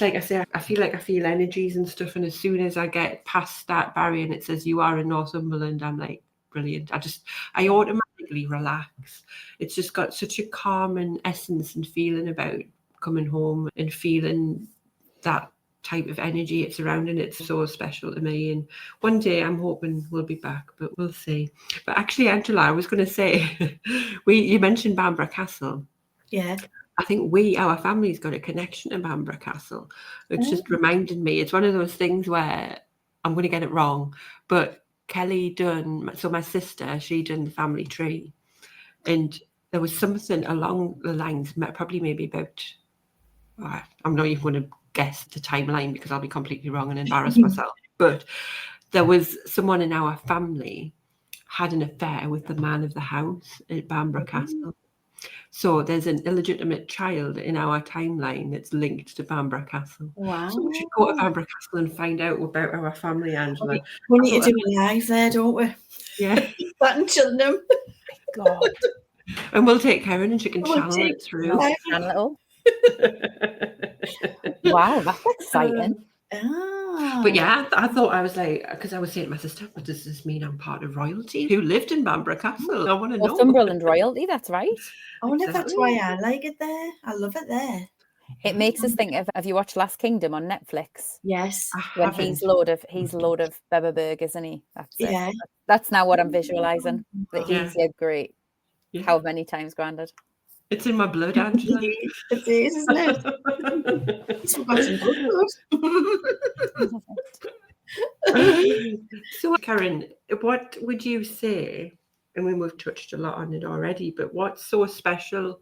like I say, I feel like I feel energies and stuff. And as soon as I get past that barrier and it says you are in Northumberland, I'm like, brilliant. I automatically relax. It's just got such a calm and essence and feeling about coming home and feeling that type of energy it's around, and it's so special to me. And one day I'm hoping we'll be back, but we'll see. But actually, Angela, I was going to say, you mentioned Bamburgh Castle. Yeah. I think our family's got a connection to Bamburgh Castle. It's just reminded me. It's one of those things where I'm going to get it wrong, but Kelly my sister, she done the family tree, and there was something along the lines, probably maybe about, I'm not even going to guess the timeline because I'll be completely wrong and embarrass myself, but there was someone in our family had an affair with the man of the house at Bamburgh Castle. So there's an illegitimate child in our timeline that's linked to Bamburgh Castle. Wow. So we should go to Bamburgh Castle and find out about our family, Angela. We need to do a live there, don't we? Yeah. That in Chillingham. God. And we'll take Ceryn and she can We'll channel take- it through. No, channel it. Wow, that's exciting. But yeah, I thought, I was like, because I was saying to my sister, but does this mean I'm part of royalty? Who lived in Bamburgh Castle? I want to know. Northumberland royalty, that's right. I wonder if that's why I like it there. I love it there. It makes us think of, have you watched Last Kingdom on Netflix? Yes. When he's Lord of Bamburgh, isn't he? That's it. Yeah. That's now what I'm visualising. That he's great. Yeah. How many times granted? It's in my blood, Angela. It is, isn't it? It's got some good. So, Ceryn, what would you say, and we've touched a lot on it already, but what's so special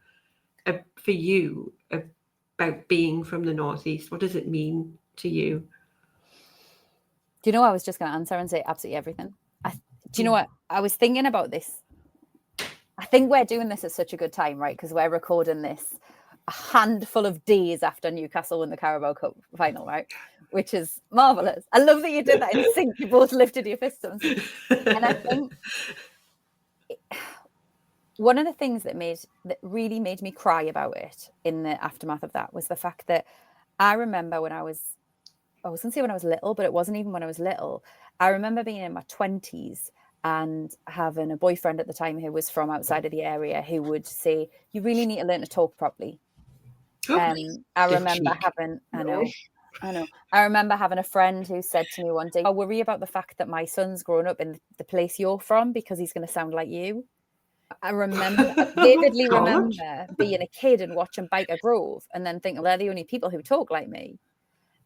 for you about being from the Northeast? What does it mean to you? Do you know, I was just going to answer and say absolutely everything. Do you know what? I was thinking about this. I think we're doing this at such a good time, right? Because we're recording this a handful of days after Newcastle won the Carabao Cup final, right? Which is marvellous. I love that you did that in sync. You both lifted your fists. And I think one of the things that really made me cry about it in the aftermath of that was the fact that I remember when I was going to say when I was little, but it wasn't even when I was little. I remember being in my 20s and having a boyfriend at the time who was from outside of the area who would say, you really need to learn to talk properly. I remember having, I know. I remember having a friend who said to me one day, I worry about the fact that my son's grown up in the place you're from because he's going to sound like you. I vividly remember being a kid and watching Biker Grove and then thinking, well, they're the only people who talk like me.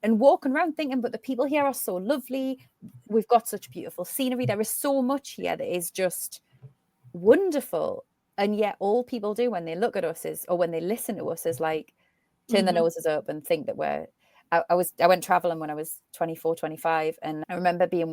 And walking around thinking, but the people here are so lovely. We've got such beautiful scenery. There is so much here that is just wonderful. And yet all people do when they look at us or when they listen to us is like turn their noses up and think that I went traveling when I was 24, 25. And I remember being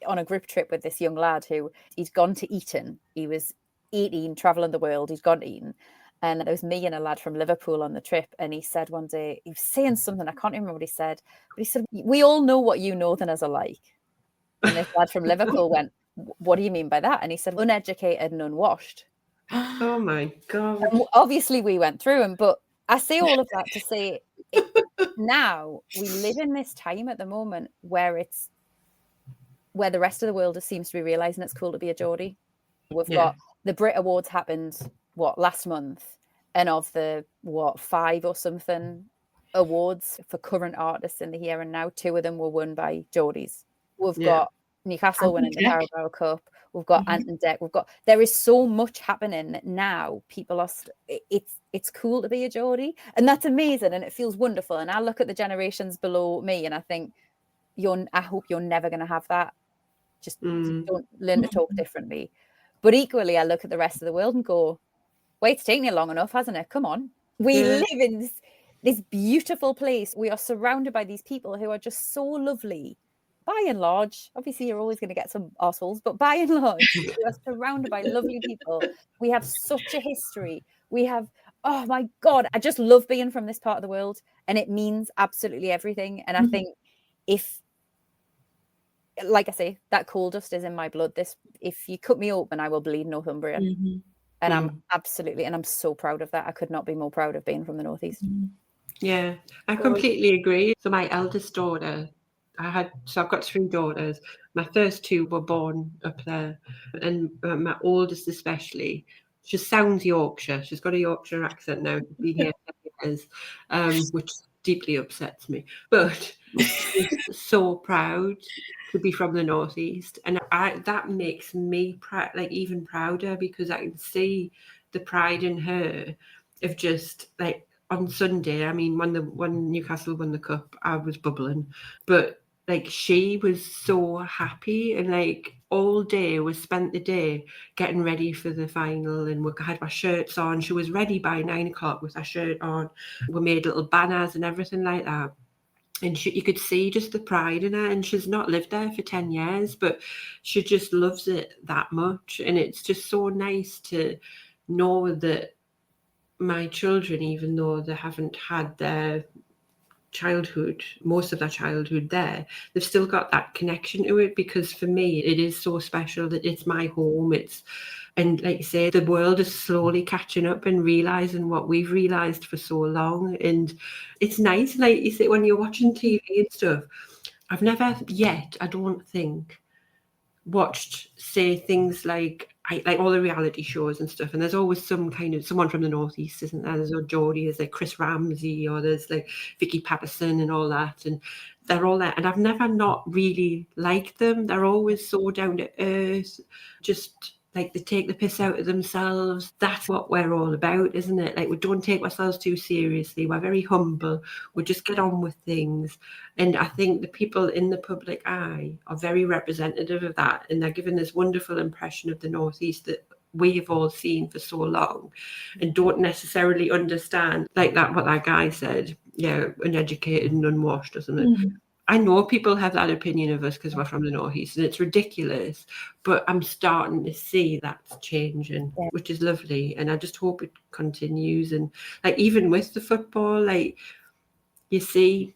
on a group trip with this young lad who he'd gone to Eton. He was 18, traveling the world. He'd gone to Eton. And there was me and a lad from Liverpool on the trip. And he said one day, he was saying something, I can't remember what he said, but he said, we all know what you Northerners are like. And this lad from Liverpool went, what do you mean by that? And he said, uneducated and unwashed. Oh my God. And obviously we went through him, but I say all of that to say now we live in this time at the moment where the rest of the world seems to be realising it's cool to be a Geordie. We've got the Brit Awards happened, last month? And of the 5 or something awards for current artists in the here and now, 2 of them were won by Geordies. We've got Newcastle winning the Carabao Cup. We've got Ant and Dec. There is so much happening that now people are. It's cool to be a Geordie, and that's amazing, and it feels wonderful. And I look at the generations below me, and I think I hope you're never going to have that. Just don't learn to talk differently. But equally, I look at the rest of the world and go, wait, it's taken you long enough, hasn't it? Come on. We live in this beautiful place. We are surrounded by these people who are just so lovely. By and large, obviously you're always going to get some assholes, but by and large, we are surrounded by lovely people. We have such a history. We have, oh my God, I just love being from this part of the world. And it means absolutely everything. And I think like I say, that coal dust is in my blood. If you cut me open, I will bleed Northumbrian. And I'm and I'm so proud of that. I could not be more proud of being from the Northeast. Yeah, I completely agree. So my eldest daughter, I've got 3 daughters. My first 2 were born up there. And my oldest especially, she sounds Yorkshire. She's got a Yorkshire accent now. She's been here 10 years, which deeply upsets me. But she's so proud to be from the Northeast, and that makes me proud, like even prouder, because I can see the pride in her of just like on Sunday. I mean, when Newcastle won the cup, I was bubbling, but like she was so happy, and like all day we spent the day getting ready for the final, and we had our shirts on. She was ready by 9 o'clock with her shirt on. We made little banners and everything like that. And you could see just the pride in her, and she's not lived there for 10 years, but she just loves it that much. And it's just so nice to know that my children, even though they haven't had their childhood, most of their childhood there, they've still got that connection to it, because for me it is so special that it's my home. And like you say, the world is slowly catching up and realizing what we've realized for so long. And it's nice, like you say, when you're watching TV and stuff. I've never yet, I don't think, watched, say, things like all the reality shows and stuff, and there's always some kind of someone from the northeast, isn't there? There's Geordie, there's like Chris Ramsey, or there's like Vicky Patterson and all that, and they're all there, and I've never not really liked them. They're always so down to earth, just like they take the piss out of themselves. That's what we're all about, isn't it? Like, we don't take ourselves too seriously. We're very humble. We just get on with things. And I think the people in the public eye are very representative of that. And they're given this wonderful impression of the Northeast that we have all seen for so long, and don't necessarily understand, like what that guy said, uneducated and unwashed or something. I know people have that opinion of us because we're from the Northeast, and it's ridiculous, but I'm starting to see that's changing, which is lovely. And I just hope it continues. And like, even with the football, like, you see,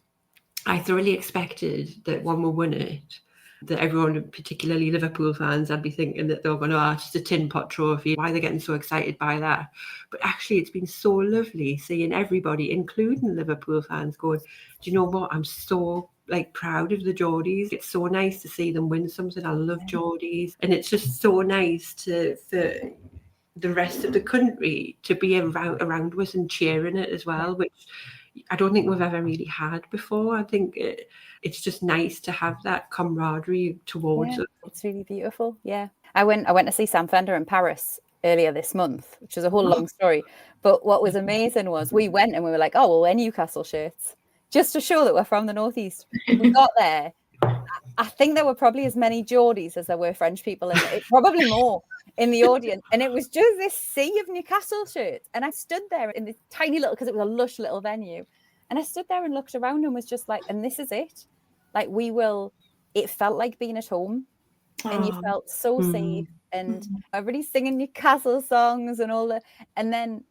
I thoroughly expected that when we won it, that everyone, particularly Liverpool fans, I'd be thinking that they're going, oh, it's just a tin pot trophy. Why are they getting so excited by that? But actually, it's been so lovely seeing everybody, including Liverpool fans, going, do you know what? I'm so proud of the Geordies. It's so nice to see them win something. I love Geordies. And it's just so nice for the rest of the country to be around us and cheering it as well, which I don't think we've ever really had before. I think it's just nice to have that camaraderie towards it. It's really beautiful. Yeah. I went to see Sam Fender in Paris earlier this month, which is a whole long story. But what was amazing was we went and we were like, oh, we'll wear Newcastle shirts just to show that we're from the Northeast. We got there. I think there were probably as many Geordies as there were French people, probably more in the audience. And it was just this sea of Newcastle shirts. And I stood there in this tiny little, because it was a lush little venue. And I stood there and looked around and was just like, and this is it. Like, it felt like being at home. And you felt so safe. And everybody's singing Newcastle songs and all that. And then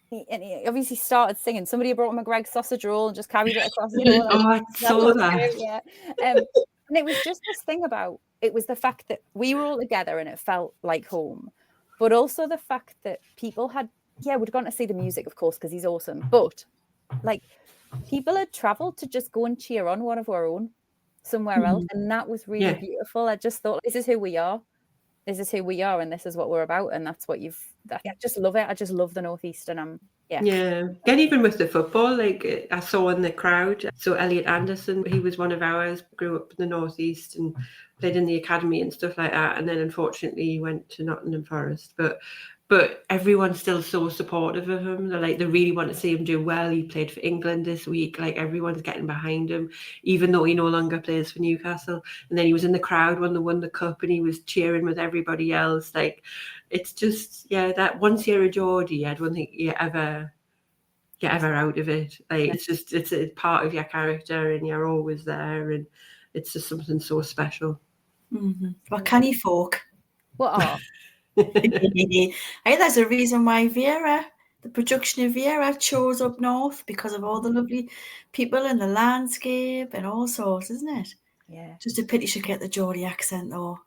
he obviously started singing. Somebody brought him a Greggs sausage roll and just carried it across. I saw that. Yeah. And it was just this thing about, it was the fact that we were all together and it felt like home, but also the fact that people had, we'd gone to see the music, of course, because he's awesome, but like, people had travelled to just go and cheer on one of our own somewhere else. And that was really beautiful. I just thought, this is who we are. This is who we are, and this is what we're about. And that's what I just love it. I just love the Northeast, and and even with the football, like, I saw in the crowd, so Elliot Anderson, he was one of ours, grew up in the Northeast and played in the academy and stuff like that, and then unfortunately he went to Nottingham Forest, but everyone's still so supportive of him. They really want to see him do well. He played for England this week. Like, everyone's getting behind him, even though he no longer plays for Newcastle. And then he was in the crowd when they won the cup, and he was cheering with everybody else. Like, it's just, that once you're a Geordie, I don't think you ever get out of it. Like, it's a part of your character, and you're always there, and it's just something so special. What can you folk? What are? Hey, there's a reason why the production of Vera chose up north, because of all the lovely people and the landscape and all sorts, isn't it? Yeah. Just a pity she get the Geordie accent, though.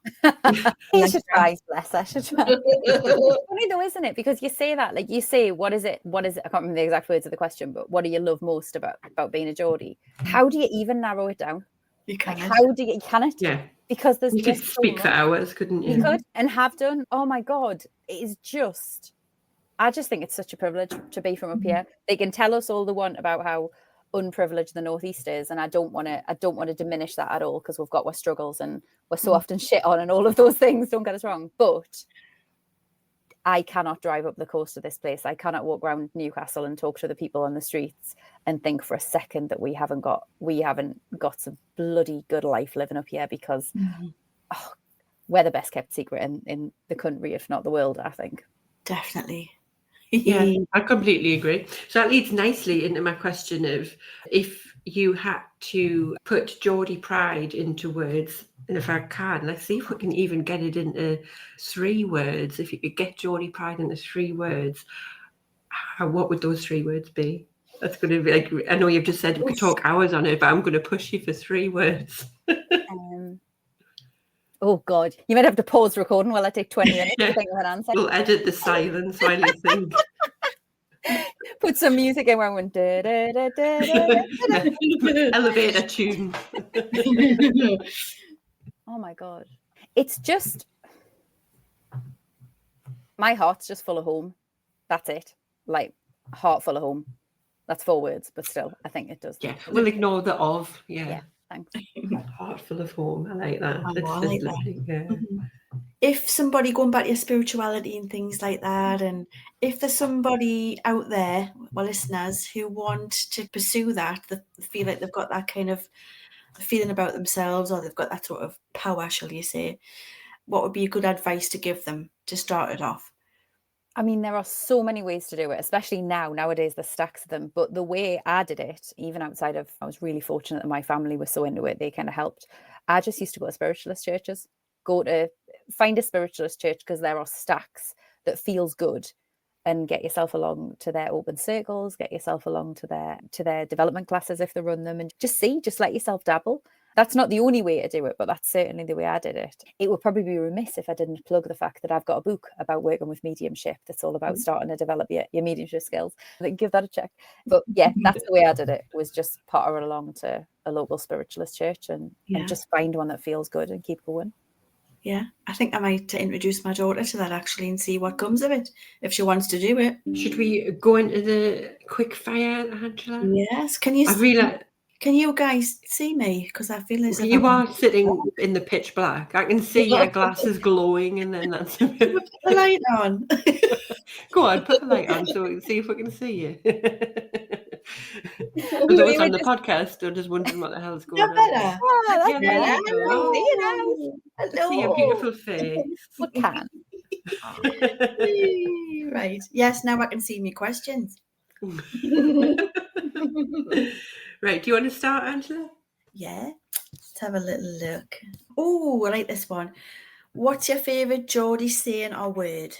You should try, bless her. Should try. It's funny though, isn't it? Because you say that, like, you say, what is it? I can't remember the exact words of the question, but what do you love most about being a Geordie? How do you even narrow it down? You can't. Like, can it? Yeah. Because there's you just could speak for hours, couldn't you? You could, and have done. Oh my God, it is just. I just think it's such a privilege to be from up here. They can tell us all they want about how unprivileged the Northeast is, and I don't want to diminish that at all, because we've got our struggles and we're so often shit on and all of those things. Don't get us wrong, but I cannot drive up the coast of this place. I cannot walk around Newcastle and talk to the people on the streets and think for a second that we haven't got some bloody good life living up here, because we're the best kept secret in the country, if not the world, I think. Definitely. Yeah, I completely agree. So that leads nicely into my question of, if you had to put Geordie Pride into words, and if I can, let's see if we can even get it into 3 words. If you could get Geordie Pride into 3 words, What would those 3 words be? That's going to be like, I know you've just said we could talk hours on it, but I'm going to push you for 3 words. Oh God, you might have to pause recording while I take 20 minutes to think of an answer. We'll edit the silence while you think. Put some music in where I went da, da, da, da, da, da. Elevator tune. Oh my God. It's just, my heart's just full of home. That's it. Like, heart full of home. That's 4 words, but still, I think it does. Yeah, we'll ignore the of. Yeah. Thanks. Heart full of home. I like that. Oh, That's I like that. lovely. Yeah. If somebody, going back to your spirituality and things like that, and if there's somebody out there, well, listeners, who want to pursue that, that feel like they've got that kind of feeling about themselves, or they've got that sort of power, shall you say, what would be a good advice to give them to start it off? I mean, there are so many ways to do it, especially nowadays, there's stacks of them. But the way I did it, even outside of, I was really fortunate that my family was so into it, they kind of helped. I just used to go to spiritualist churches, find a spiritualist church, because there are stacks that feels good, and get yourself along to their open circles, get yourself along to their development classes if they run them, and just let yourself dabble. That's not the only way to do it, but that's certainly the way I did it. It would probably be remiss if I didn't plug the fact that I've got a book about working with mediumship that's all about starting to develop your mediumship skills. I think give that a check. But yeah, that's the way I did it, was just potter along to a local spiritualist church and just find one that feels good and keep going. Yeah, I think I might introduce my daughter to that actually and see what comes of it, if she wants to do it. Should we go into the quick fire, Angela? Yes. Can you guys see me? Because I feel as if you are sitting in the pitch black. I can see your glasses glowing, and then that's put the light on. Go on, put the light on so we can see if we can see you. For those on the podcast are just wondering what the hell's going on. Better. Oh, that's Yeah, better. I see your beautiful face. We can. Right. Yes, now I can see me questions. Right, do you want to start, Angela? Yeah. Let's have a little look. Oh, I like this one. What's your favourite Geordie saying or word?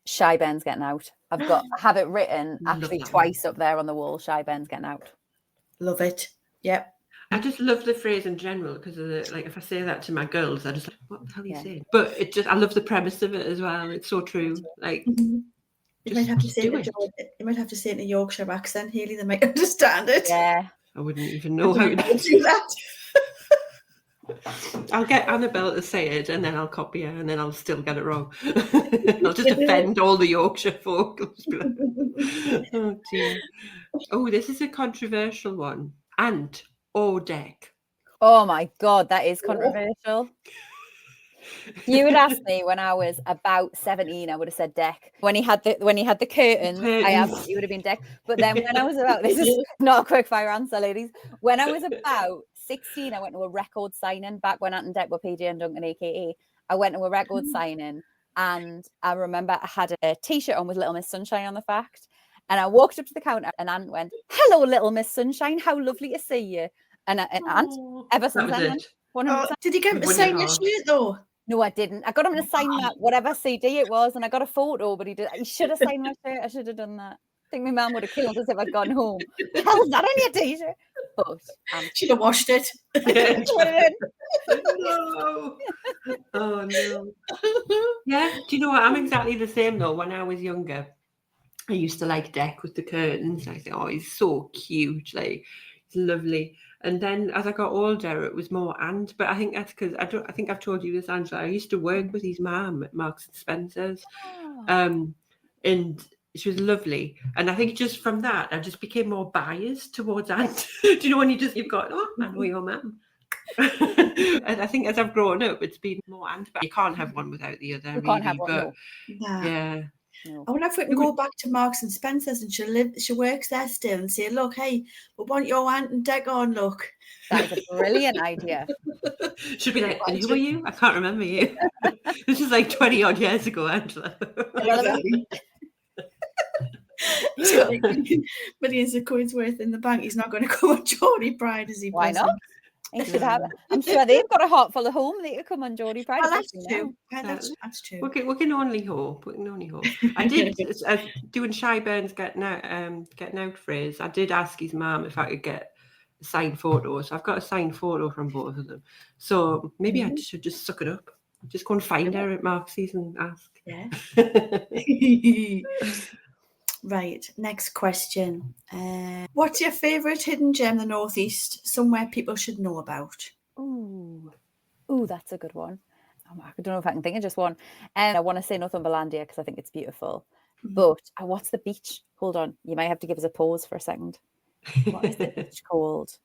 Shy Ben's getting out. I have it written actually that twice up there on the wall. Shy Ben's getting out. Love it. Yep. I just love the phrase in general because of if I say that to my girls, I just like, what the hell are you saying? But I love the premise of it as well. It's so true. Like, you might have to say it. You might have to say it in a Yorkshire accent, Hayley. They might understand it. Yeah. I wouldn't even know how to do that. I'll get Annabelle to say it, and then I'll copy her, and then I'll still get it wrong. I'll just offend all the Yorkshire folk. Oh dear. Oh, this is a controversial one. Ant or deck? Oh my God, that is controversial. You would ask me when I was about 17, I would have said deck. When he had the curtains, it would have been deck. But then when I was about, this is not a quick fire answer, ladies. When I was about 16, I went to a record signing back when Ant and Deck were PJ and Duncan, aka. I went to a record signing, and I remember I had a t-shirt on with Little Miss Sunshine on the fact. And I walked up to the counter, and Ant went, "Hello, Little Miss Sunshine. How lovely to see you." And Ant, ever since then, 100%. Did you get him to sign your shirt though? No, I didn't. I got him to sign that whatever CD it was, and I got a photo, but he should have signed my shirt. I should have done that. I think my mum would have killed us if I'd gone home. The hell's that on your t-shirt? But should have washed it. No. Oh no. Yeah. Do you know what? I'm exactly the same though. When I was younger, I used to like Deck with the curtains. I think, oh, he's so cute. Like, he's lovely. And then as I got older, it was more Ant. But I think that's because I think I've told you this, Angela. I used to work with his mum at Marks and Spencer's, and she was lovely. And I think just from that, I just became more biased towards Ant. Do you know when you've got, oh, I know your mum. And I think as I've grown up, it's been more Ant. But you can't have one without the other. You can't have one. But, no. Yeah. No. I wonder if we can go back to Marks and Spencer's and she works there still and say, look, hey, we want your Ant and Deck on, look. That is a brilliant idea. Should be like, and who are you? I can't remember you. This is like 20 odd years ago, Angela. He's got like millions of quid's worth in the bank. He's not going to come on Geordie Pride, is he? Why not? He should have. I'm sure they've got a heart full of home. They could come on Geordie Pride. Well, that's especially now. true. Yeah, that's true. We can only hope. We can only hope. I did doing Shyburns getting out phrase. I did ask his mum if I could get a signed photo. So I've got a signed photo from both of them. So maybe I should just suck it up. Just go and find her at Marksy's and ask. Yeah. Right. Next question. What's your favourite hidden gem in the Northeast? Somewhere people should know about. Ooh, that's a good one. I don't know if I can think of just one. And I want to say Northumberlandia because I think it's beautiful. But what's the beach? Hold on. You might have to give us a pause for a second. What is the beach called?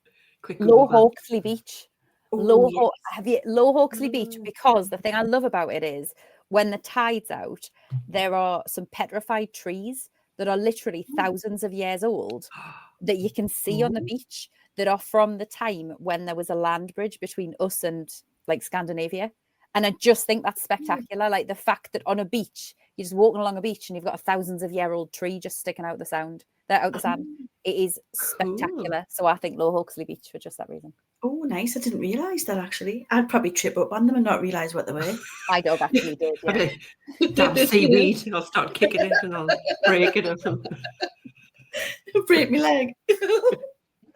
Low Hawksley Beach. Low Hawksley Beach, because the thing I love about it is when the tide's out, there are some petrified trees that are literally thousands of years old that you can see on the beach that are from the time when there was a land bridge between us and like Scandinavia. And I just think that's spectacular. Like the fact that on a beach, you're just walking along a beach and you've got a thousands of year old tree just sticking out the sand. It is spectacular. Cool. So I think Low Hawksley Beach for just that reason. Oh, nice. I didn't realise that, actually. I'd probably trip up on them and not realise what they were. My dog actually did, yeah. Damn seaweed. I'll start kicking it and I'll break it or something. Break my leg.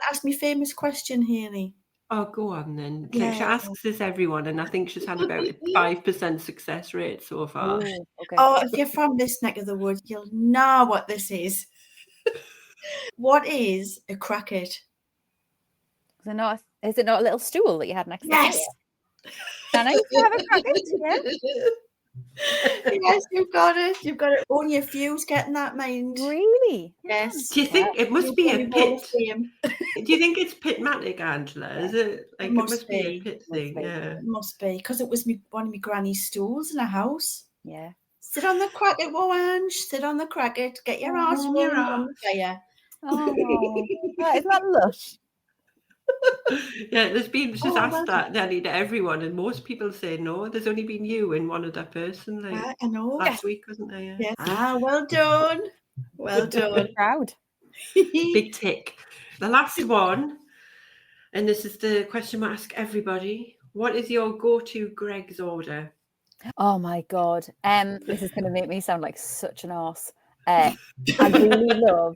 Ask me famous question, Hayley. Oh, go on then. Yeah. She asks this everyone, and I think she's had about a 5% success rate so far. Okay. Oh, if you're from this neck of the woods, you'll know what this is. What is a cracket? Is it not a little stool that you had next to you? Yes. Can I have a cracket? Yeah. Yes, you've got it. You've got it. Only a few's getting that, mind. Really? Yes. Do you think it must be a pit? Do you think it's pitmatic, Angela? Is it like it must be a pit thing? Yeah. It must be, because it was one of my granny's stools in a house. Yeah. Sit on the cracket, Ange. Sit on the cracket. Get your ass on the fire. Oh, isn't that lush? Yeah, she's asked that nearly to everyone, and most people say no. There's only been you and one other person, like I know. last week, wasn't there? Yeah. Well done. Well done. Proud. Big tick. The last one, and this is the question we ask everybody. What is your go-to Greg's order? Oh my God. This is going to make me sound like such an arse. I really love.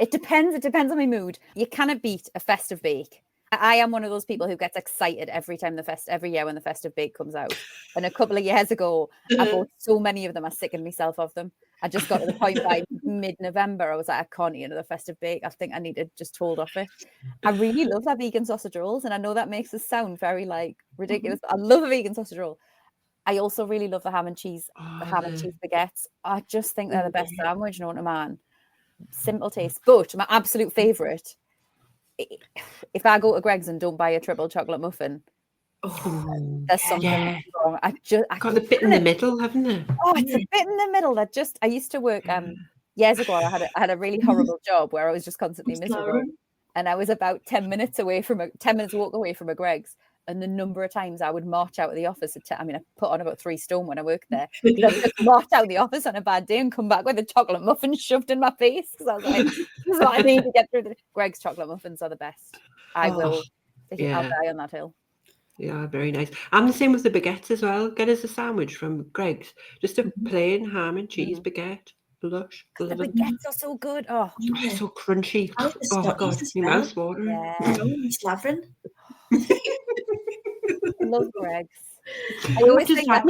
It depends on my mood. You cannot beat a festive bake. I am one of those people who gets excited every year when the festive bake comes out. And a couple of years ago, I bought so many of them, I sickened myself of them. I just got to the point by mid-November, I was like, I can't eat another festive bake. I think I need to just hold off it. I really love that vegan sausage rolls, and I know that makes us sound very like ridiculous. I love a vegan sausage roll. I also really love the ham and cheese baguettes. I just think they're the best sandwich known to man. Simple taste. But my absolute favourite, if I go to Greg's and don't buy a triple chocolate muffin, there's something wrong. I got the bit in the middle, haven't they? Oh, it's a bit in the middle. I used to work years ago. I had a really horrible job where I was just constantly miserable, and I was about 10 minutes walk away from a Greg's. And the number of times I would march out of the office, I put on about 3 stone when I worked there. I'd just march out of the office on a bad day and come back with a chocolate muffin shoved in my face. Because I was like, this is what I need to get through. Greg's chocolate muffins are the best. I'll die on that hill. Yeah, very nice. I'm the same with the baguettes as well. Get us a sandwich from Greg's. Just a plain ham and cheese baguette. Lush. The baguettes are so good. Oh, they're so crunchy. Oh my God, your mouth's watering. Yeah. It's loving. I love Greg's. I always think that's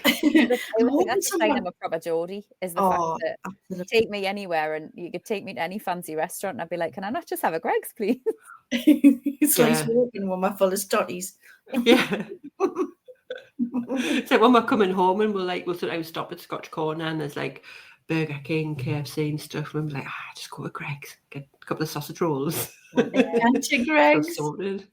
the sign of a proper Geordie is the fact that you take me anywhere and you could take me to any fancy restaurant and I'd be like, can I not just have a Greg's, please? It's like walking with my fullest totties. Yeah. It's like when we're coming home and we'll sometimes stop at Scotch Corner and there's like Burger King, KFC and stuff, and we're like, just go to Greg's, get a couple of sausage rolls. Greg's. Sorted.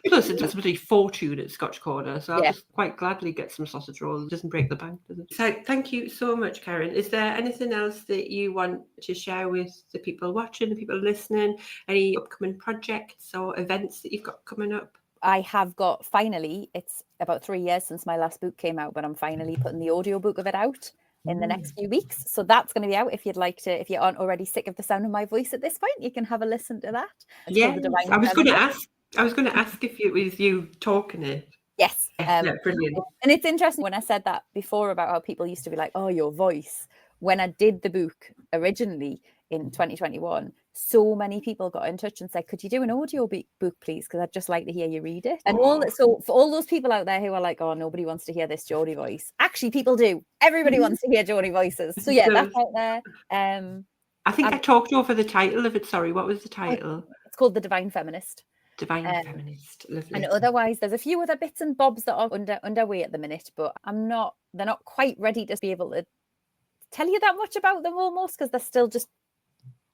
Plus, it's really fortune at Scotch Corner, so I'll just quite gladly get some sausage rolls. It doesn't break the bank, does it? So, thank you so much, Ceryn. Is there anything else that you want to share with the people watching, the people listening? Any upcoming projects or events that you've got coming up? I have got, finally, it's about 3 years since my last book came out, but I'm finally putting the audiobook of it out in the next few weeks. So that's going to be out. If you'd like to, if you aren't already sick of the sound of my voice at this point, you can have a listen to that. Yeah, I was going to ask. I was going to ask if it was you talking it. Yes. Yeah, brilliant. And it's interesting when I said that before about how people used to be like, oh, your voice. When I did the book originally in 2021, so many people got in touch and said, could you do an audio book, please? Because I'd just like to hear you read it. And so for all those people out there who are like, oh, nobody wants to hear this Geordie voice. Actually, people do. Everybody wants to hear Geordie voices. So yeah, that's out there. I think I talked over the title of it. Sorry, what was the title? It's called The Divine Feminist. Divine Feminist. Lovely. And otherwise, there's a few other bits and bobs that are underway at the minute, but they're not quite ready to be able to tell you that much about them almost, because they're still just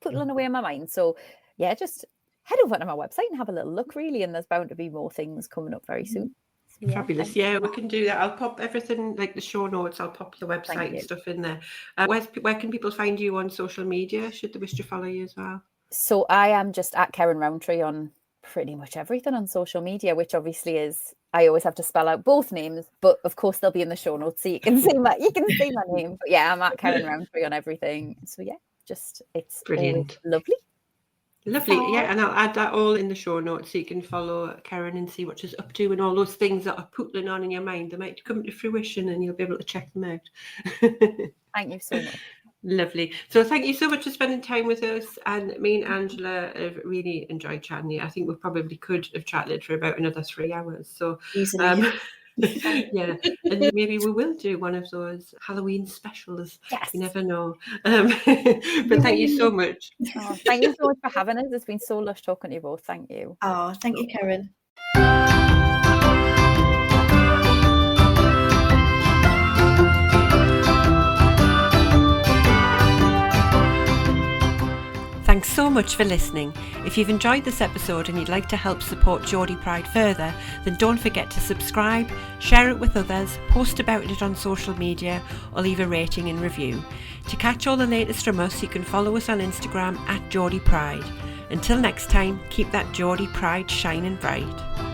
putting away in my mind. So yeah, just head over to my website and have a little look, really, and there's bound to be more things coming up very soon. So, yeah, fabulous. Yeah, we can do that. I'll pop everything, like the show notes, I'll pop the website and stuff in there. Where can people find you on social media, should they wish to follow you as well? So I am just at Ceryn Rowntree on pretty much everything on social media, which obviously is, I always have to spell out both names, but of course they'll be in the show notes so you can see my name. But yeah, I'm at Ceryn Rowntree on everything. So yeah, it's brilliant. Lovely. Yeah, and I'll add that all in the show notes so you can follow Ceryn and see what she's up to, and all those things that are pootling on in your mind, they might come to fruition and you'll be able to check them out. Thank you so much. Lovely. So thank you so much for spending time with us. And me and Angela have really enjoyed chatting to you. I think we probably could have chatted for about another 3 hours. So yeah, and maybe we will do one of those Halloween specials. Yes. You never know. But thank you so much. Oh, thank you so much for having us. It's been so lush talking to you both. Thank you. Oh, thank you, Ceryn. Thanks so much for listening. If you've enjoyed this episode and you'd like to help support Geordie Pride further, then don't forget to subscribe, share it with others, post about it on social media, or leave a rating and review. To catch all the latest from us, you can follow us on Instagram at Geordie Pride. Until next time, keep that Geordie Pride shining bright.